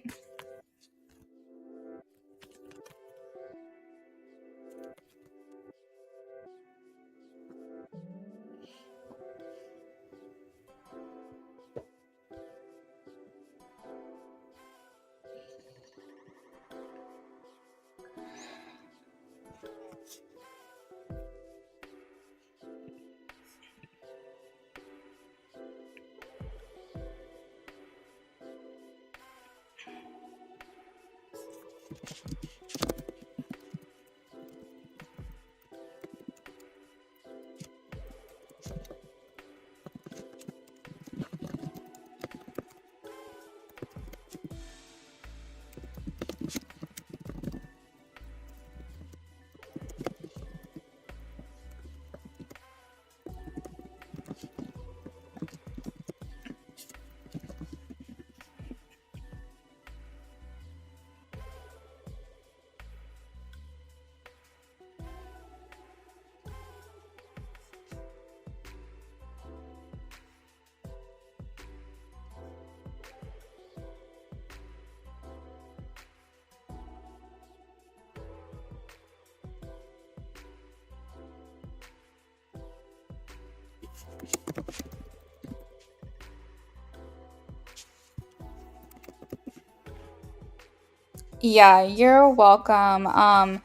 Yeah, you're welcome.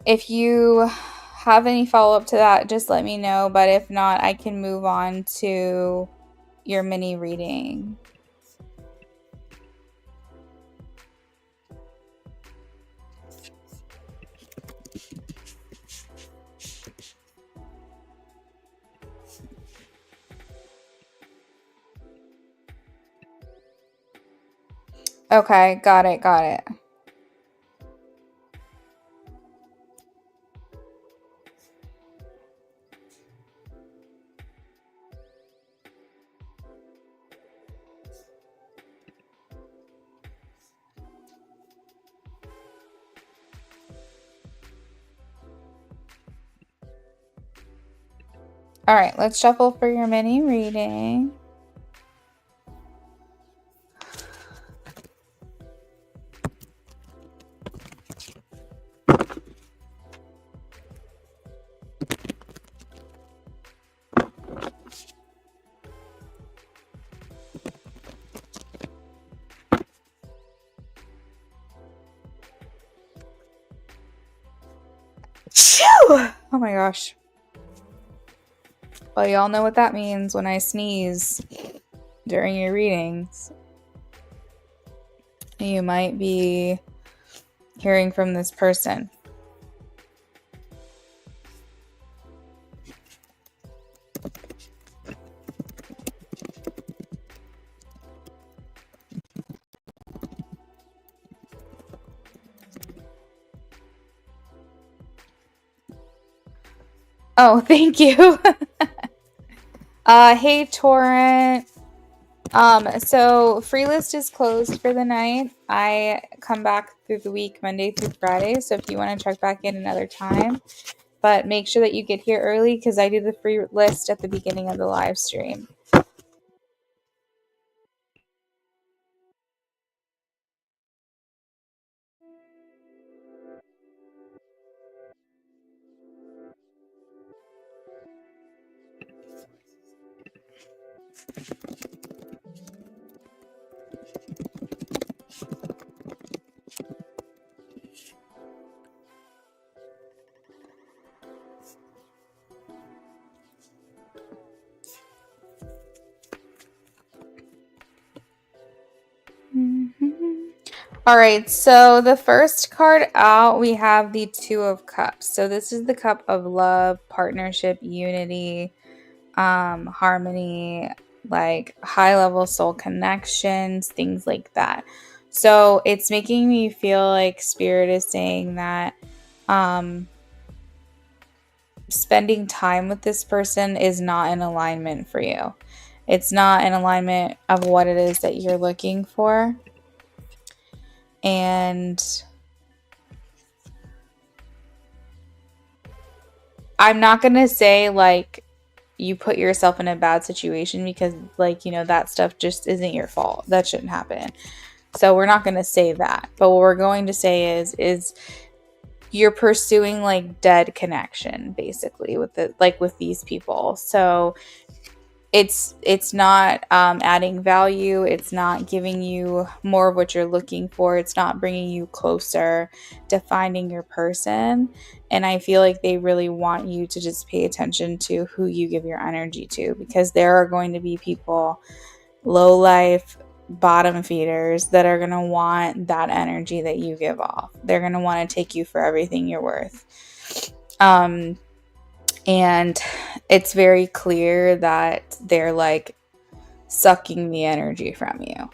If you have any follow-up to that, just let me know. But if not, I can move on to your mini reading. Okay, got it, got it. All right, let's shuffle for your mini reading. Phew! Oh my gosh. Well, y'all know what that means when I sneeze during your readings. You might be hearing from this person. Oh, thank you. Hey, Torrent. So free list is closed for the night. I come back through the week, Monday through Friday. So if you want to check back in another time, but make sure that you get here early because I do the free list at the beginning of the live stream. All right, so the first card out, we have the Two of Cups. So this is the cup of love, partnership, unity, harmony, like high level soul connections, things like that. So it's making me feel like Spirit is saying that spending time with this person is not in alignment for you. It's not in alignment of what it is that you're looking for. And I'm not going to say like you put yourself in a bad situation because, like, that stuff just isn't your fault. That shouldn't happen. So we're not going to say that. But what we're going to say is you're pursuing like dead connection basically with these people. So it's not adding value. It's not giving you more of what you're looking for. It's not bringing you closer to finding your person. And I feel like they really want you to just pay attention to who you give your energy to, because there are going to be people, low life, bottom feeders, that are going to want that energy that you give off. They're going to want to take you for everything you're worth. And it's very clear that they're like sucking the energy from you.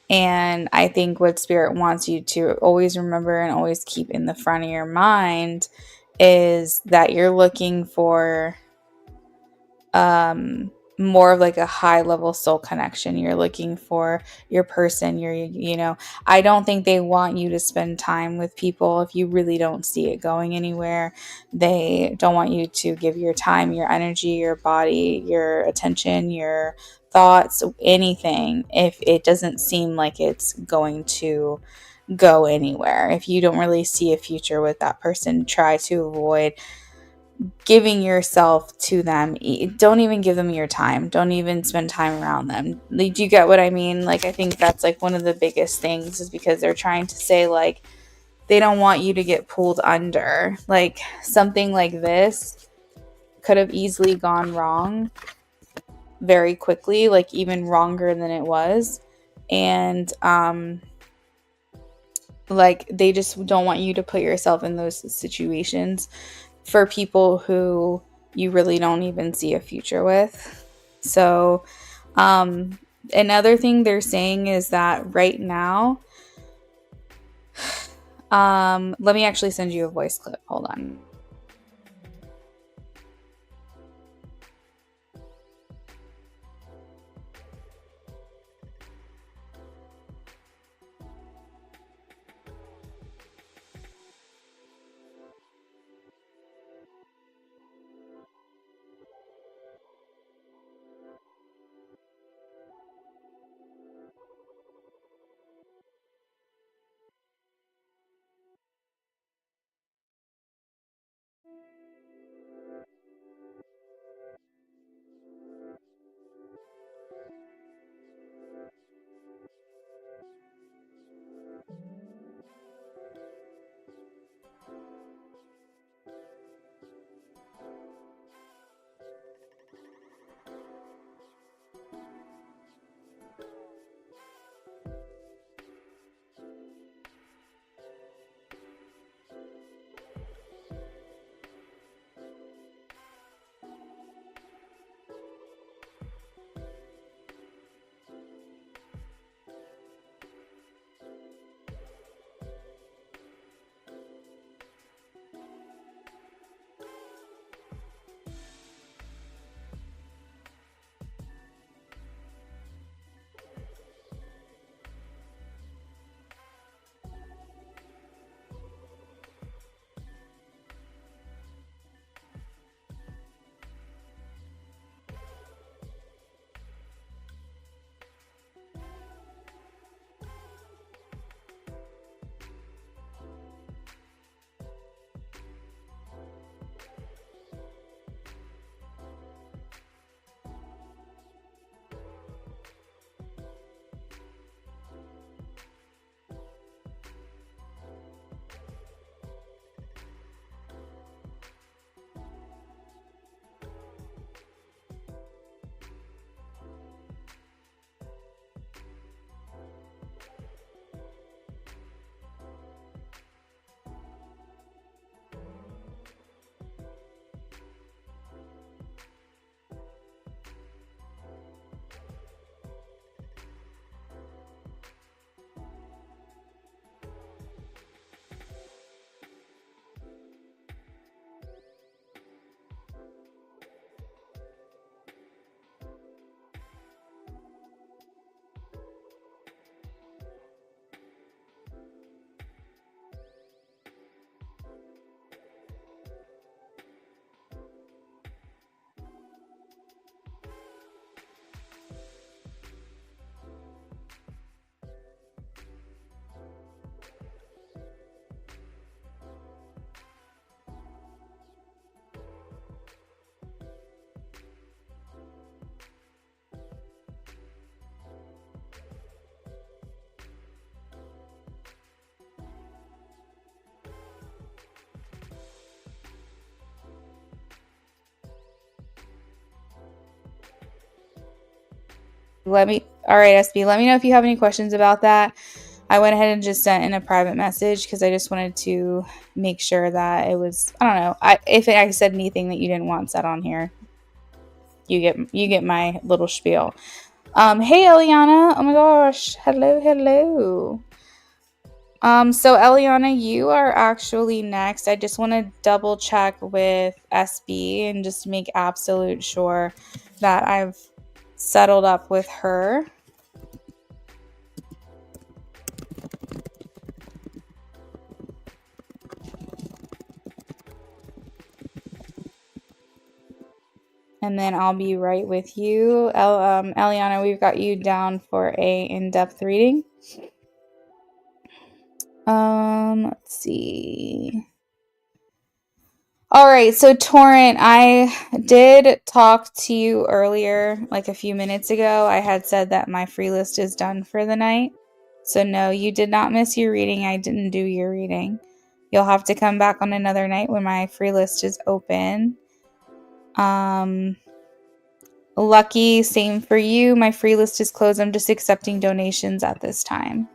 And I think what Spirit wants you to always remember and always keep in the front of your mind is that you're looking for more of like a high level soul connection. You're looking for your person. I don't think they want you to spend time with people if you really don't see it going anywhere. They don't want you to give your time, your energy, your body, your attention, your thoughts, anything, if it doesn't seem like it's going to go anywhere. If you don't really see a future with that person, try to avoid giving yourself to them. Don't even give them your time. Don't even spend time around them. Like, do you get what I mean? Like, I think that's like one of the biggest things, is because they're trying to say like they don't want you to get pulled under. Like, something like this could have easily gone wrong very quickly, like even wronger than it was. And like, they just don't want you to put yourself in those situations for people who you really don't even see a future with. So another thing they're saying is that right now, let me actually send you a voice clip. Hold on. All right, SB, let me know if you have any questions about that. I went ahead and just sent in a private message because I just wanted to make sure that it was, I don't know, if I said anything that you didn't want said on here, you get my little spiel. Hey Eliana, oh my gosh, hello. So Eliana, you are actually next. I just want to double check with SB and just make absolute sure that I've settled up with her. And then I'll be right with you. Eliana, we've got you down for a in-depth reading. Let's see. All right, so Torrent, I did talk to you earlier, like a few minutes ago. I had said that my free list is done for the night. So no, you did not miss your reading. I didn't do your reading. You'll have to come back on another night when my free list is open. Lucky, same for you. My free list is closed. I'm just accepting donations at this time.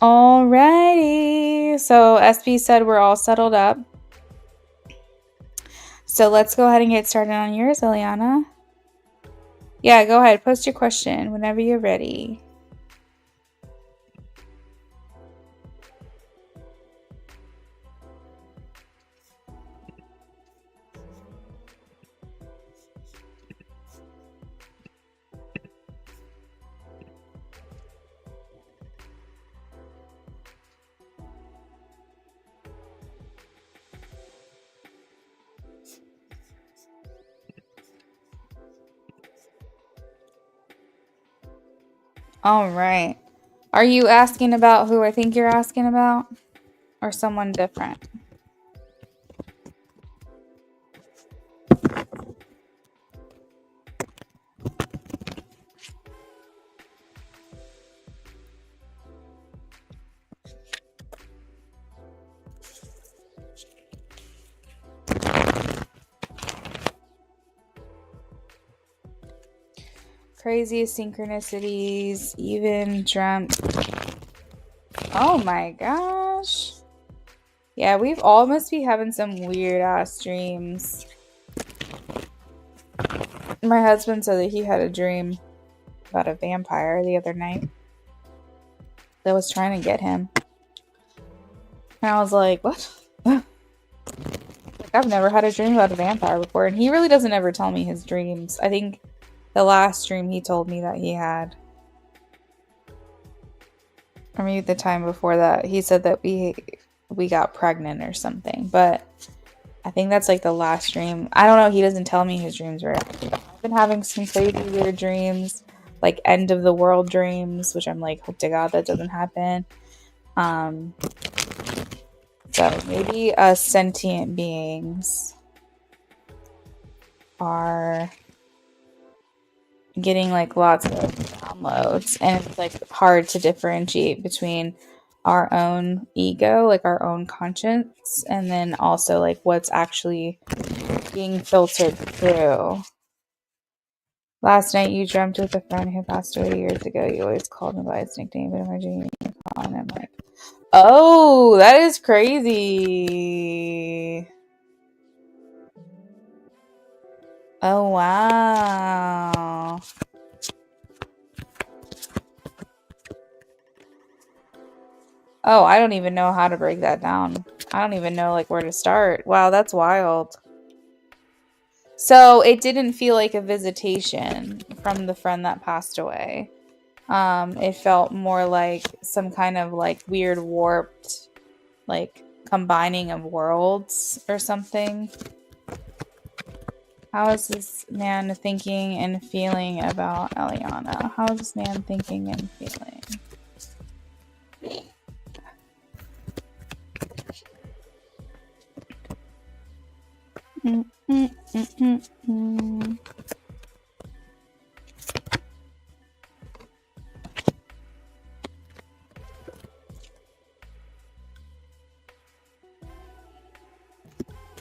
Alrighty, so SB said we're all settled up. So let's go ahead and get started on yours, Eliana. Yeah, go ahead, post your question whenever you're ready. All right. Are you asking about who I think you're asking about? Or someone different? Craziest synchronicities, even dreamt. Oh my gosh. Yeah, we've all must be having some weird ass dreams. My husband said that he had a dream about a vampire the other night that was trying to get him. And I was like, what? Like, I've never had a dream about a vampire before. And he really doesn't ever tell me his dreams. I think the last dream he told me that he had, or maybe the time before that, he said that we got pregnant or something. But I think that's like the last dream. I don't know. He doesn't tell me his dreams right. I've been having some crazy weird dreams, like end of the world dreams, which I'm like, hope to God that doesn't happen. So maybe sentient beings are getting like lots of downloads, and it's like hard to differentiate between our own ego, like our own conscience, and then also like what's actually being filtered through. Last night you dreamt with a friend who passed away years ago. You always called him by his nickname, but in my dream you call him like, oh, that is crazy. Oh, wow. Oh, I don't even know how to break that down. I don't even know like where to start. Wow, that's wild. So it didn't feel like a visitation from the friend that passed away. It felt more like some kind of like weird warped like combining of worlds or something. How is this man thinking and feeling about Eliana? How is this man thinking and feeling? Mm, mm, mm, mm, mm.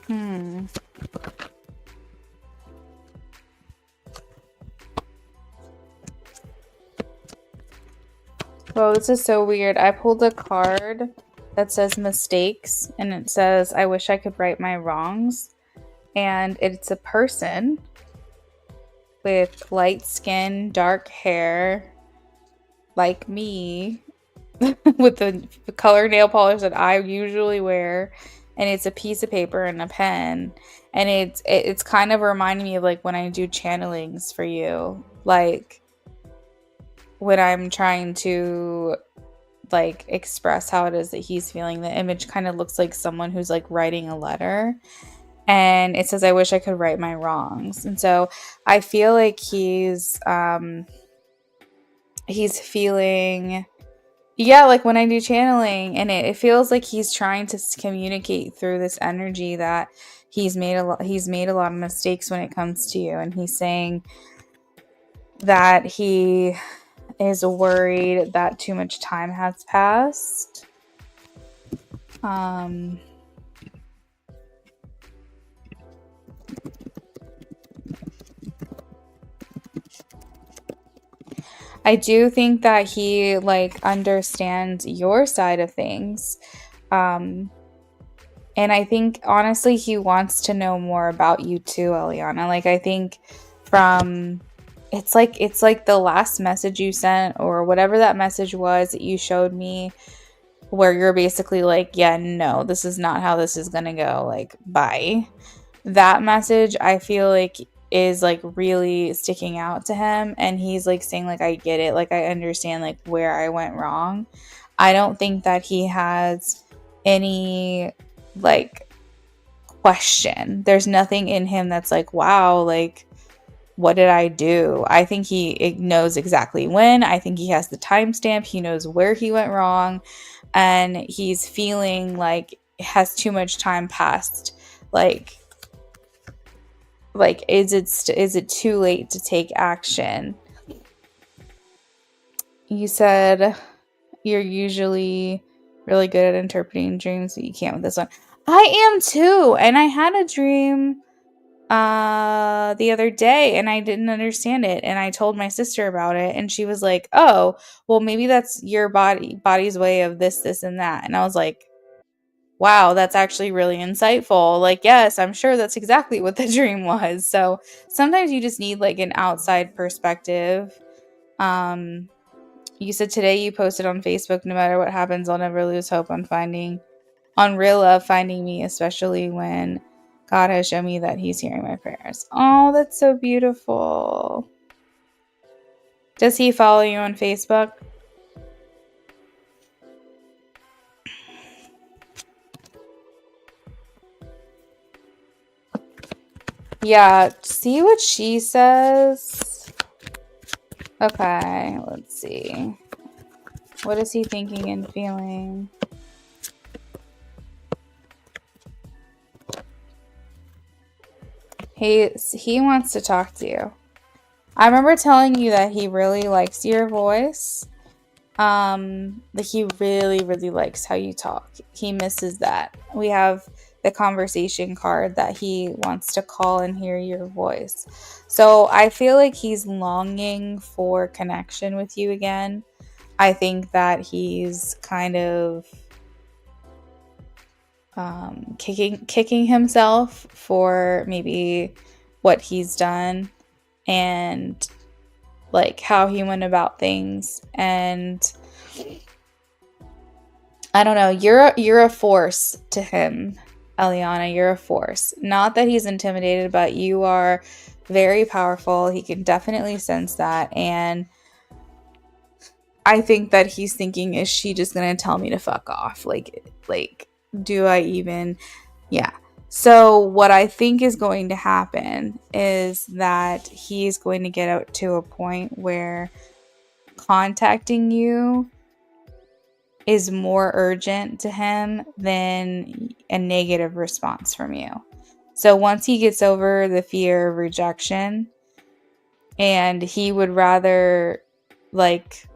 Hmm. Whoa, this is so weird. I pulled a card that says mistakes, and it says, I wish I could right my wrongs. And it's a person with light skin, dark hair, like me, with the color nail polish that I usually wear. And it's a piece of paper and a pen. And it's kind of reminding me of like when I do channelings for you. Like when I'm trying to like express how it is that he's feeling. The image kind of looks like someone who's like writing a letter, and it says, I wish I could right my wrongs. And so I feel like he's feeling, yeah, like when I do channeling, and it feels like he's trying to communicate through this energy that he's made a lot of mistakes when it comes to you, and he's saying that he is worried that too much time has passed. I do think that he like understands your side of things. Um, and I think honestly he wants to know more about you too, Eliana. Like I think from it's like the last message you sent or whatever that message was that you showed me where you're basically like, yeah, no, this is not how this is gonna go. Like, bye. That message I feel like is like really sticking out to him, and he's like saying like, I get it, like I understand like where I went wrong. I don't think that he has any like question. There's nothing in him that's like, wow, like what did I do? I think he knows exactly when. I think he has the timestamp. He knows where he went wrong, and he's feeling like has too much time passed. Like is it too late to take action? You said you're usually really good at interpreting dreams, but you can't with this one. I am too, and I had a dream the other day and I didn't understand it, and I told my sister about it, and she was like, oh, well maybe that's your body's way of this and that. And I was like, wow, that's actually really insightful. Like, yes, I'm sure that's exactly what the dream was. So sometimes you just need like an outside perspective. Um, you said today you posted on Facebook, no matter what happens, I'll never lose hope on real love finding me, especially when God has shown me that he's hearing my prayers. Oh, that's so beautiful. Does he follow you on Facebook? Yeah, see what she says. Okay, let's see. What is he thinking and feeling? He wants to talk to you. I remember telling you that he really likes your voice. That he really, really likes how you talk. He misses that. We have the conversation card that he wants to call and hear your voice. So I feel like he's longing for connection with you again. I think that he's kind of kicking himself for maybe what he's done and like how he went about things. And I don't know, you're a force to him, Eliana. You're a force. Not that he's intimidated, but you are very powerful. He can definitely sense that. And I think that he's thinking, is she just gonna tell me to fuck off? Like, do I even? Yeah. So what I think is going to happen is that he's going to get out to a point where contacting you is more urgent to him than a negative response from you. So once he gets over the fear of rejection, and he would rather like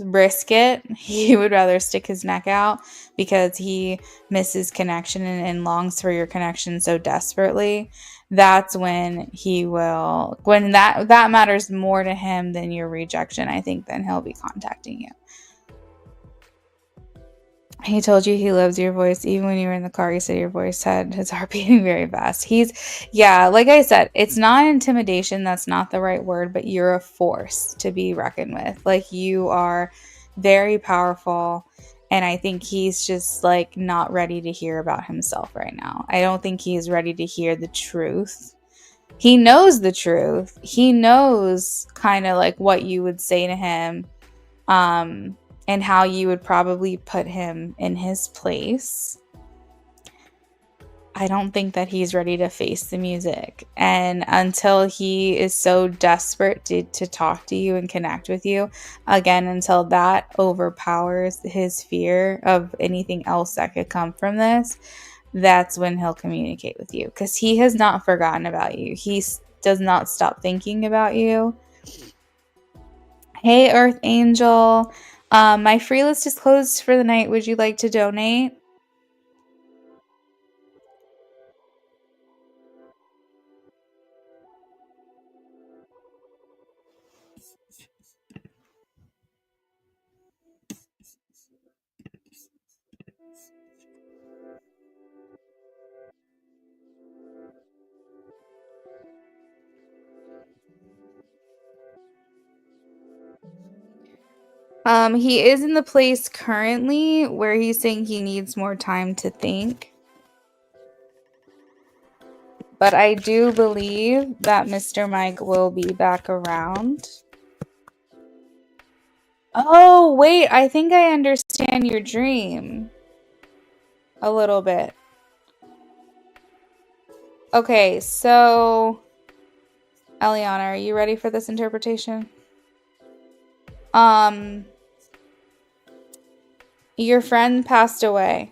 risk it, he would rather stick his neck out because he misses connection and longs for your connection so desperately. That's when he will, when that matters more to him than your rejection, I think, then he'll be contacting you. He told you he loves your voice. Even when you were in the car, he said your voice had his heart beating very fast. Yeah, like I said, it's not intimidation. That's not the right word, but you're a force to be reckoned with. Like, you are very powerful. And I think he's just like not ready to hear about himself right now. I don't think he's ready to hear the truth. He knows the truth. He knows kind of like what you would say to him. And how you would probably put him in his place. I don't think that he's ready to face the music. And until he is so desperate to talk to you and connect with you, again, until that overpowers his fear of anything else that could come from this, that's when he'll communicate with you. Because he has not forgotten about you. He does not stop thinking about you. Hey, Earth Angel. My free list is closed for the night. Would you like to donate? He is in the place currently where he's saying he needs more time to think. But I do believe that Mr. Mike will be back around. Oh, wait, I think I understand your dream. A little bit. Okay, so Eliana, are you ready for this interpretation? Your friend passed away.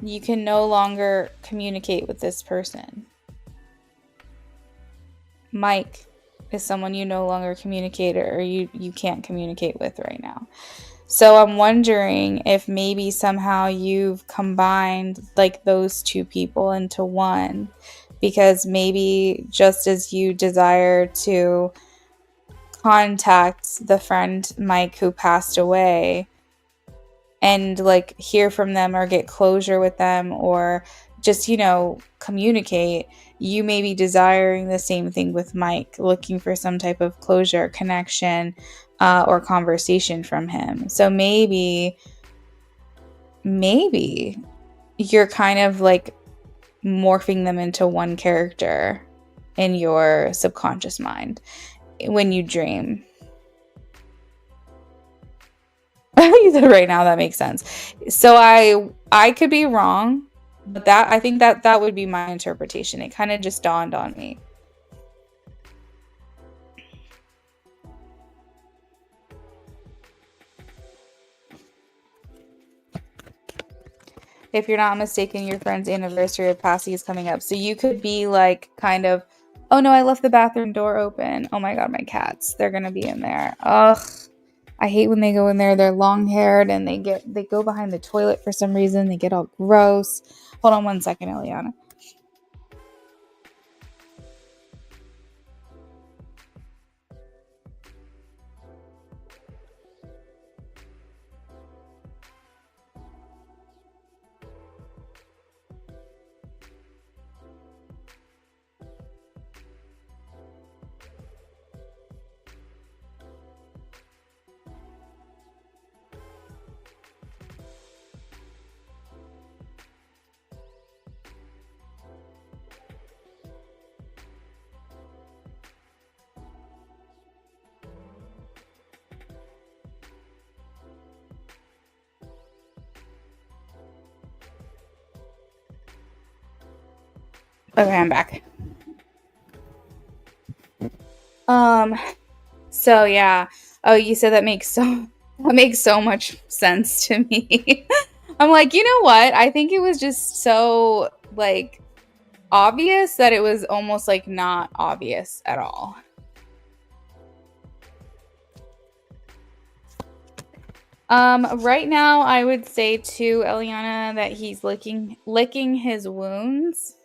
You can no longer communicate with this person. Mike is someone you no longer communicate or you can't communicate with right now. So I'm wondering if maybe somehow you've combined like those two people into one, because maybe just as you desire to contact the friend Mike who passed away and like hear from them or get closure with them or just, communicate, you may be desiring the same thing with Mike, looking for some type of closure, connection, or conversation from him. So maybe you're kind of like morphing them into one character in your subconscious mind when you dream. You said right now, that makes sense. So I could be wrong, but I think that would be my interpretation. It kind of just dawned on me. If you're not mistaken, your friend's anniversary of passing is coming up. So you could be like kind of, oh no, I left the bathroom door open. Oh my god, my cats, they're gonna be in there. Ugh. I hate when they go in there. They're long-haired and they go behind the toilet for some reason. They get all gross. Hold on one second, Eliana. Okay, I'm back. Um, so yeah. Oh, you said that makes so much sense to me. I'm like, you know what? I think it was just so like obvious that it was almost like not obvious at all. Right now I would say to Eliana that he's licking his wounds.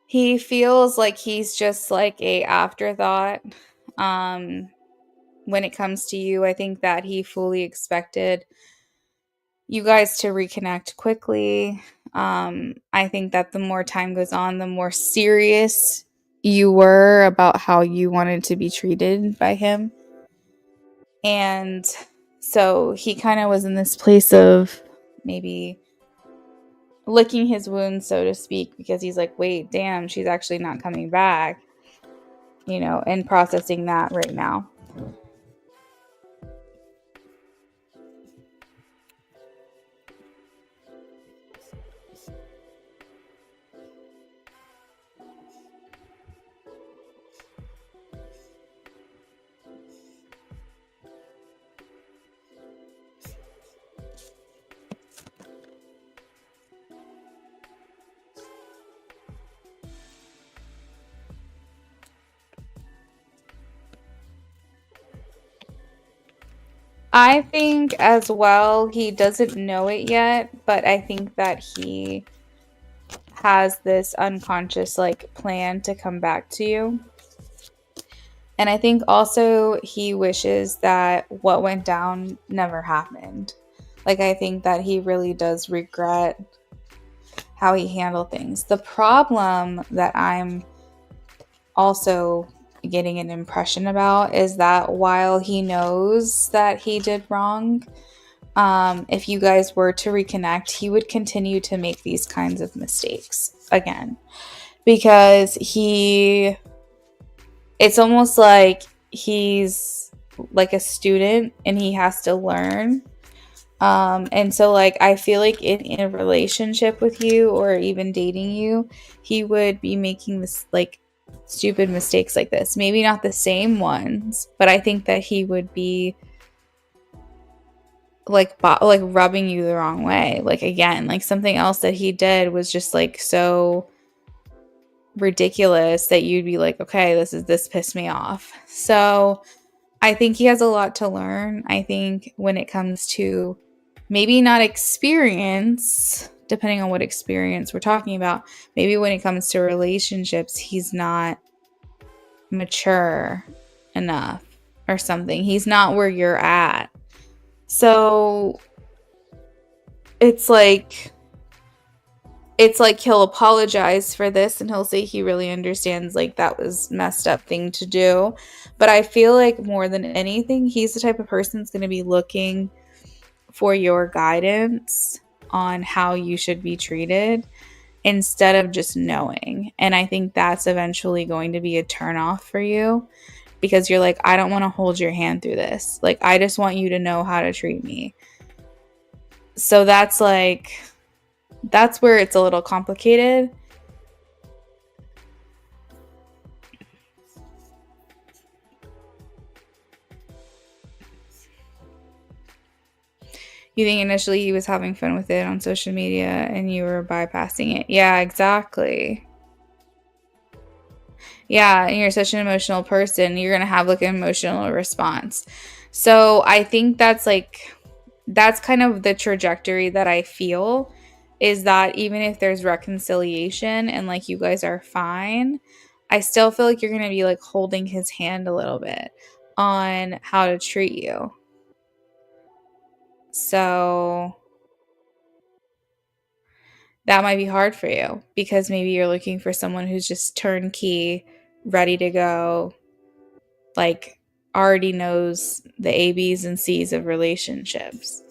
He feels like he's just like a afterthought. Um, when it comes to you, I think that he fully expected you guys to reconnect quickly. I think that the more time goes on, the more serious you were about how you wanted to be treated by him. And so he kind of was in this place of maybe licking his wounds, so to speak, because he's like, wait, damn, she's actually not coming back, and processing that right now. I think as well, he doesn't know it yet, but I think that he has this unconscious like plan to come back to you. And I think also he wishes that what went down never happened. Like, I think that he really does regret how he handled things. The problem that I'm also getting an impression about is that while he knows that he did wrong, if you guys were to reconnect, he would continue to make these kinds of mistakes again, because it's almost like he's like a student and he has to learn. And so like I feel like in a relationship with you or even dating you, he would be making this like stupid mistakes like this. Maybe not the same ones, but I think that he would be like rubbing you the wrong way. Like, again, like something else that he did was just like so ridiculous that you'd be like, okay, this pissed me off. So I think he has a lot to learn. I think when it comes to maybe not experience, depending on what experience we're talking about, maybe when it comes to relationships, he's not mature enough or something. He's not where you're at. So it's like he'll apologize for this and he'll say he really understands like that was messed up thing to do. But I feel like more than anything, he's the type of person that's going to be looking for your guidance on how you should be treated instead of just knowing. And I think that's eventually going to be a turnoff for you, because you're like, I don't want to hold your hand through this. Like, I just want you to know how to treat me. So that's where it's a little complicated. You think initially he was having fun with it on social media and you were bypassing it. Yeah, exactly. Yeah, and you're such an emotional person, you're going to have like an emotional response. So I think that's kind of the trajectory that I feel, is that even if there's reconciliation and like you guys are fine, I still feel like you're going to be like holding his hand a little bit on how to treat you. So that might be hard for you because maybe you're looking for someone who's just turnkey, ready to go, like already knows the A, B's, and C's of relationships.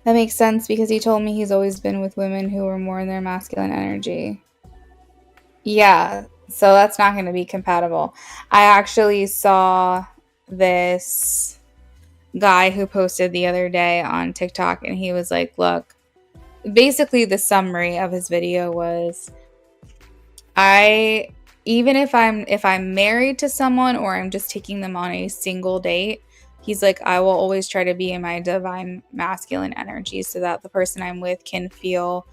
That makes sense because he told me he's always been with women who are more in their masculine energy. Yeah, so that's not going to be compatible. I actually saw this guy who posted the other day on TikTok, and he was like, look, basically the summary of his video was, I even if I'm married to someone or I'm just taking them on a single date, he's like, I will always try to be in my divine masculine energy so that the person I'm with can feel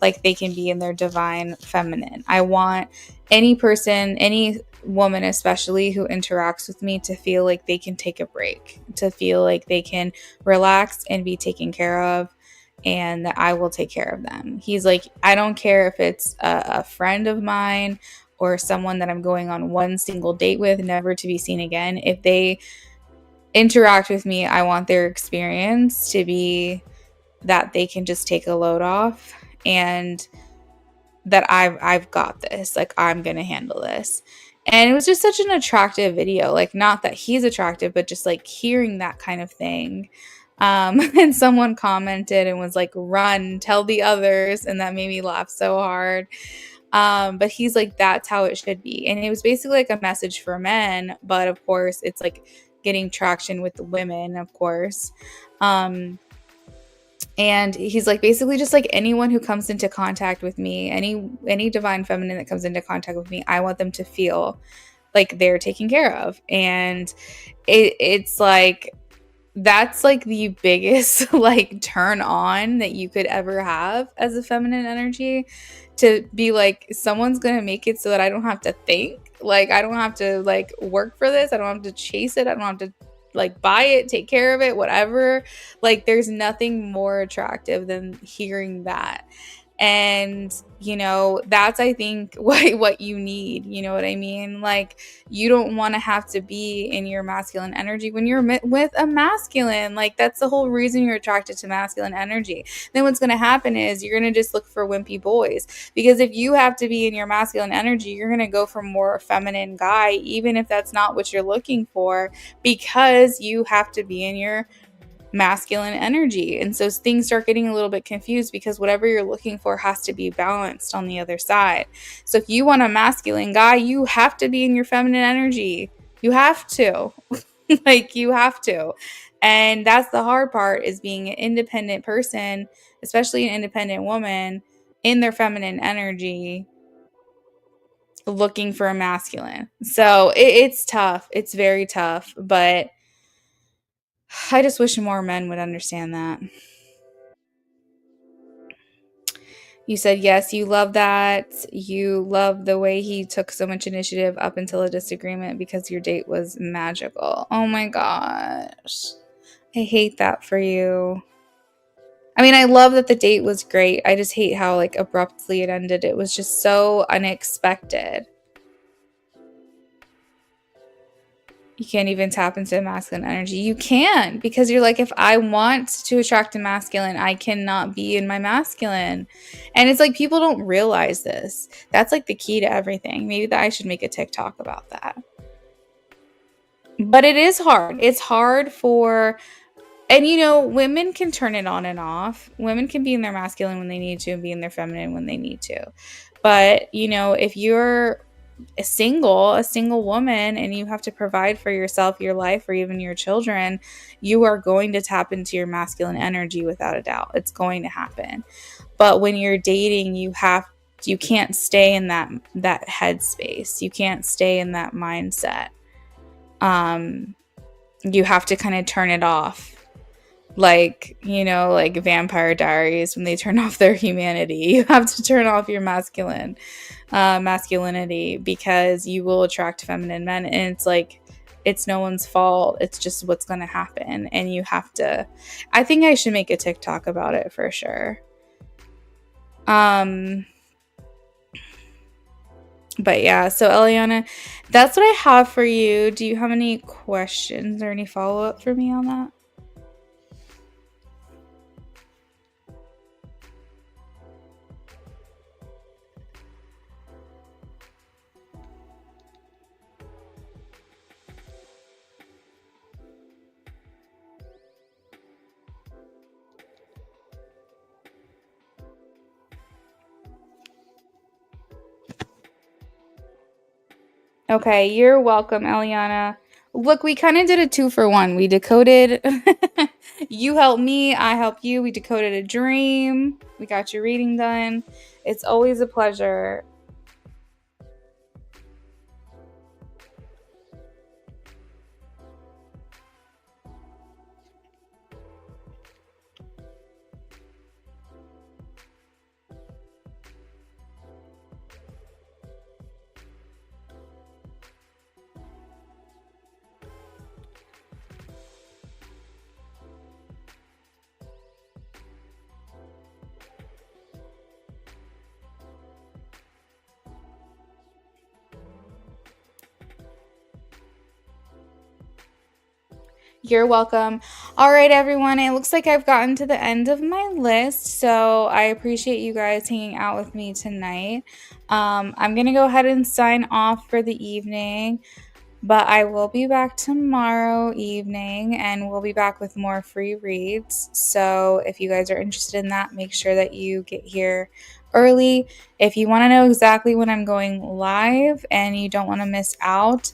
like they can be in their divine feminine. I want any person, any woman especially who interacts with me to feel like they can take a break, to feel like they can relax and be taken care of, and that I will take care of them. He's like, I don't care if it's a friend of mine or someone that I'm going on one single date with, never to be seen again. If they interact with me, I want their experience to be that they can just take a load off, and that I've got this. Like, I'm gonna handle this. And it was just such an attractive video. Like, not that he's attractive, but just like hearing that kind of thing. And someone commented and was like, run, tell the others. And that made me laugh so hard. But he's like, that's how it should be. And it was basically like a message for men, but of course, it's like getting traction with the women, of course. And he's like, basically just like anyone who comes into contact with me, any divine feminine that comes into contact with me, I want them to feel like they're taken care of. And it's like, that's like the biggest like turn on that you could ever have as a feminine energy, to be like, someone's gonna make it so that I don't have to think, like I don't have to like work for this, I don't have to chase it, I don't have to like buy it, take care of it, whatever. Like, there's nothing more attractive than hearing that. And that's, I think, what you need, you know what I mean? Like, you don't want to have to be in your masculine energy when you're with a masculine. Like, that's the whole reason you're attracted to masculine energy. Then what's going to happen is you're going to just look for wimpy boys, because if you have to be in your masculine energy, you're going to go for more feminine guy, even if that's not what you're looking for, because you have to be in your masculine energy. And so things start getting a little bit confused, because whatever you're looking for has to be balanced on the other side. So if you want a masculine guy, you have to be in your feminine energy. You have to. Like, you have to. And that's the hard part, is being an independent person, especially an independent woman, in their feminine energy, looking for a masculine. So it's tough. It's very tough. But I just wish more men would understand that. You said yes, you love that. You love the way he took so much initiative up until a disagreement because your date was magical. Oh my gosh. I hate that for you. I mean, I love that the date was great. I just hate how like abruptly it ended. It was just so unexpected. You can't even tap into masculine energy. You can, because you're like, if I want to attract a masculine, I cannot be in my masculine. And it's like, people don't realize this. That's like the key to everything. Maybe that I should make a TikTok about that. But it is hard. It's hard for, and women can turn it on and off. Women can be in their masculine when they need to and be in their feminine when they need to. But, if you're a single woman, and you have to provide for yourself, your life, or even your children, you are going to tap into your masculine energy without a doubt. It's going to happen. But when you're dating, you can't stay in that headspace. You can't stay in that mindset. You have to kind of turn it off. Like, like Vampire Diaries, when they turn off their humanity, you have to turn off your masculinity, because you will attract feminine men. And it's like, it's no one's fault. It's just what's going to happen. And you have to, I think I should make a TikTok about it for sure. But yeah, so Eliana, that's what I have for you. Do you have any questions or any follow-up for me on that? Okay, you're welcome, Eliana. Look, we kind of did a 2-for-1. We decoded. You helped me, I helped you. We decoded a dream. We got your reading done. It's always a pleasure. You're welcome. All right, everyone. It looks like I've gotten to the end of my list, so I appreciate you guys hanging out with me tonight. I'm going to go ahead and sign off for the evening, but I will be back tomorrow evening and we'll be back with more free reads. So if you guys are interested in that, make sure that you get here early. If you want to know exactly when I'm going live and you don't want to miss out,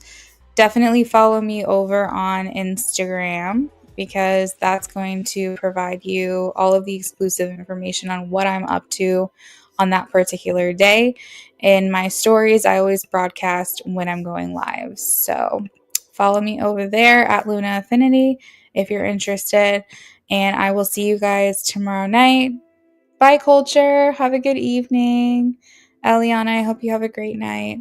definitely follow me over on Instagram because that's going to provide you all of the exclusive information on what I'm up to on that particular day. In my stories, I always broadcast when I'm going live. So follow me over there at Luna Affinity if you're interested. And I will see you guys tomorrow night. Bye, culture. Have a good evening. Eliana, I hope you have a great night.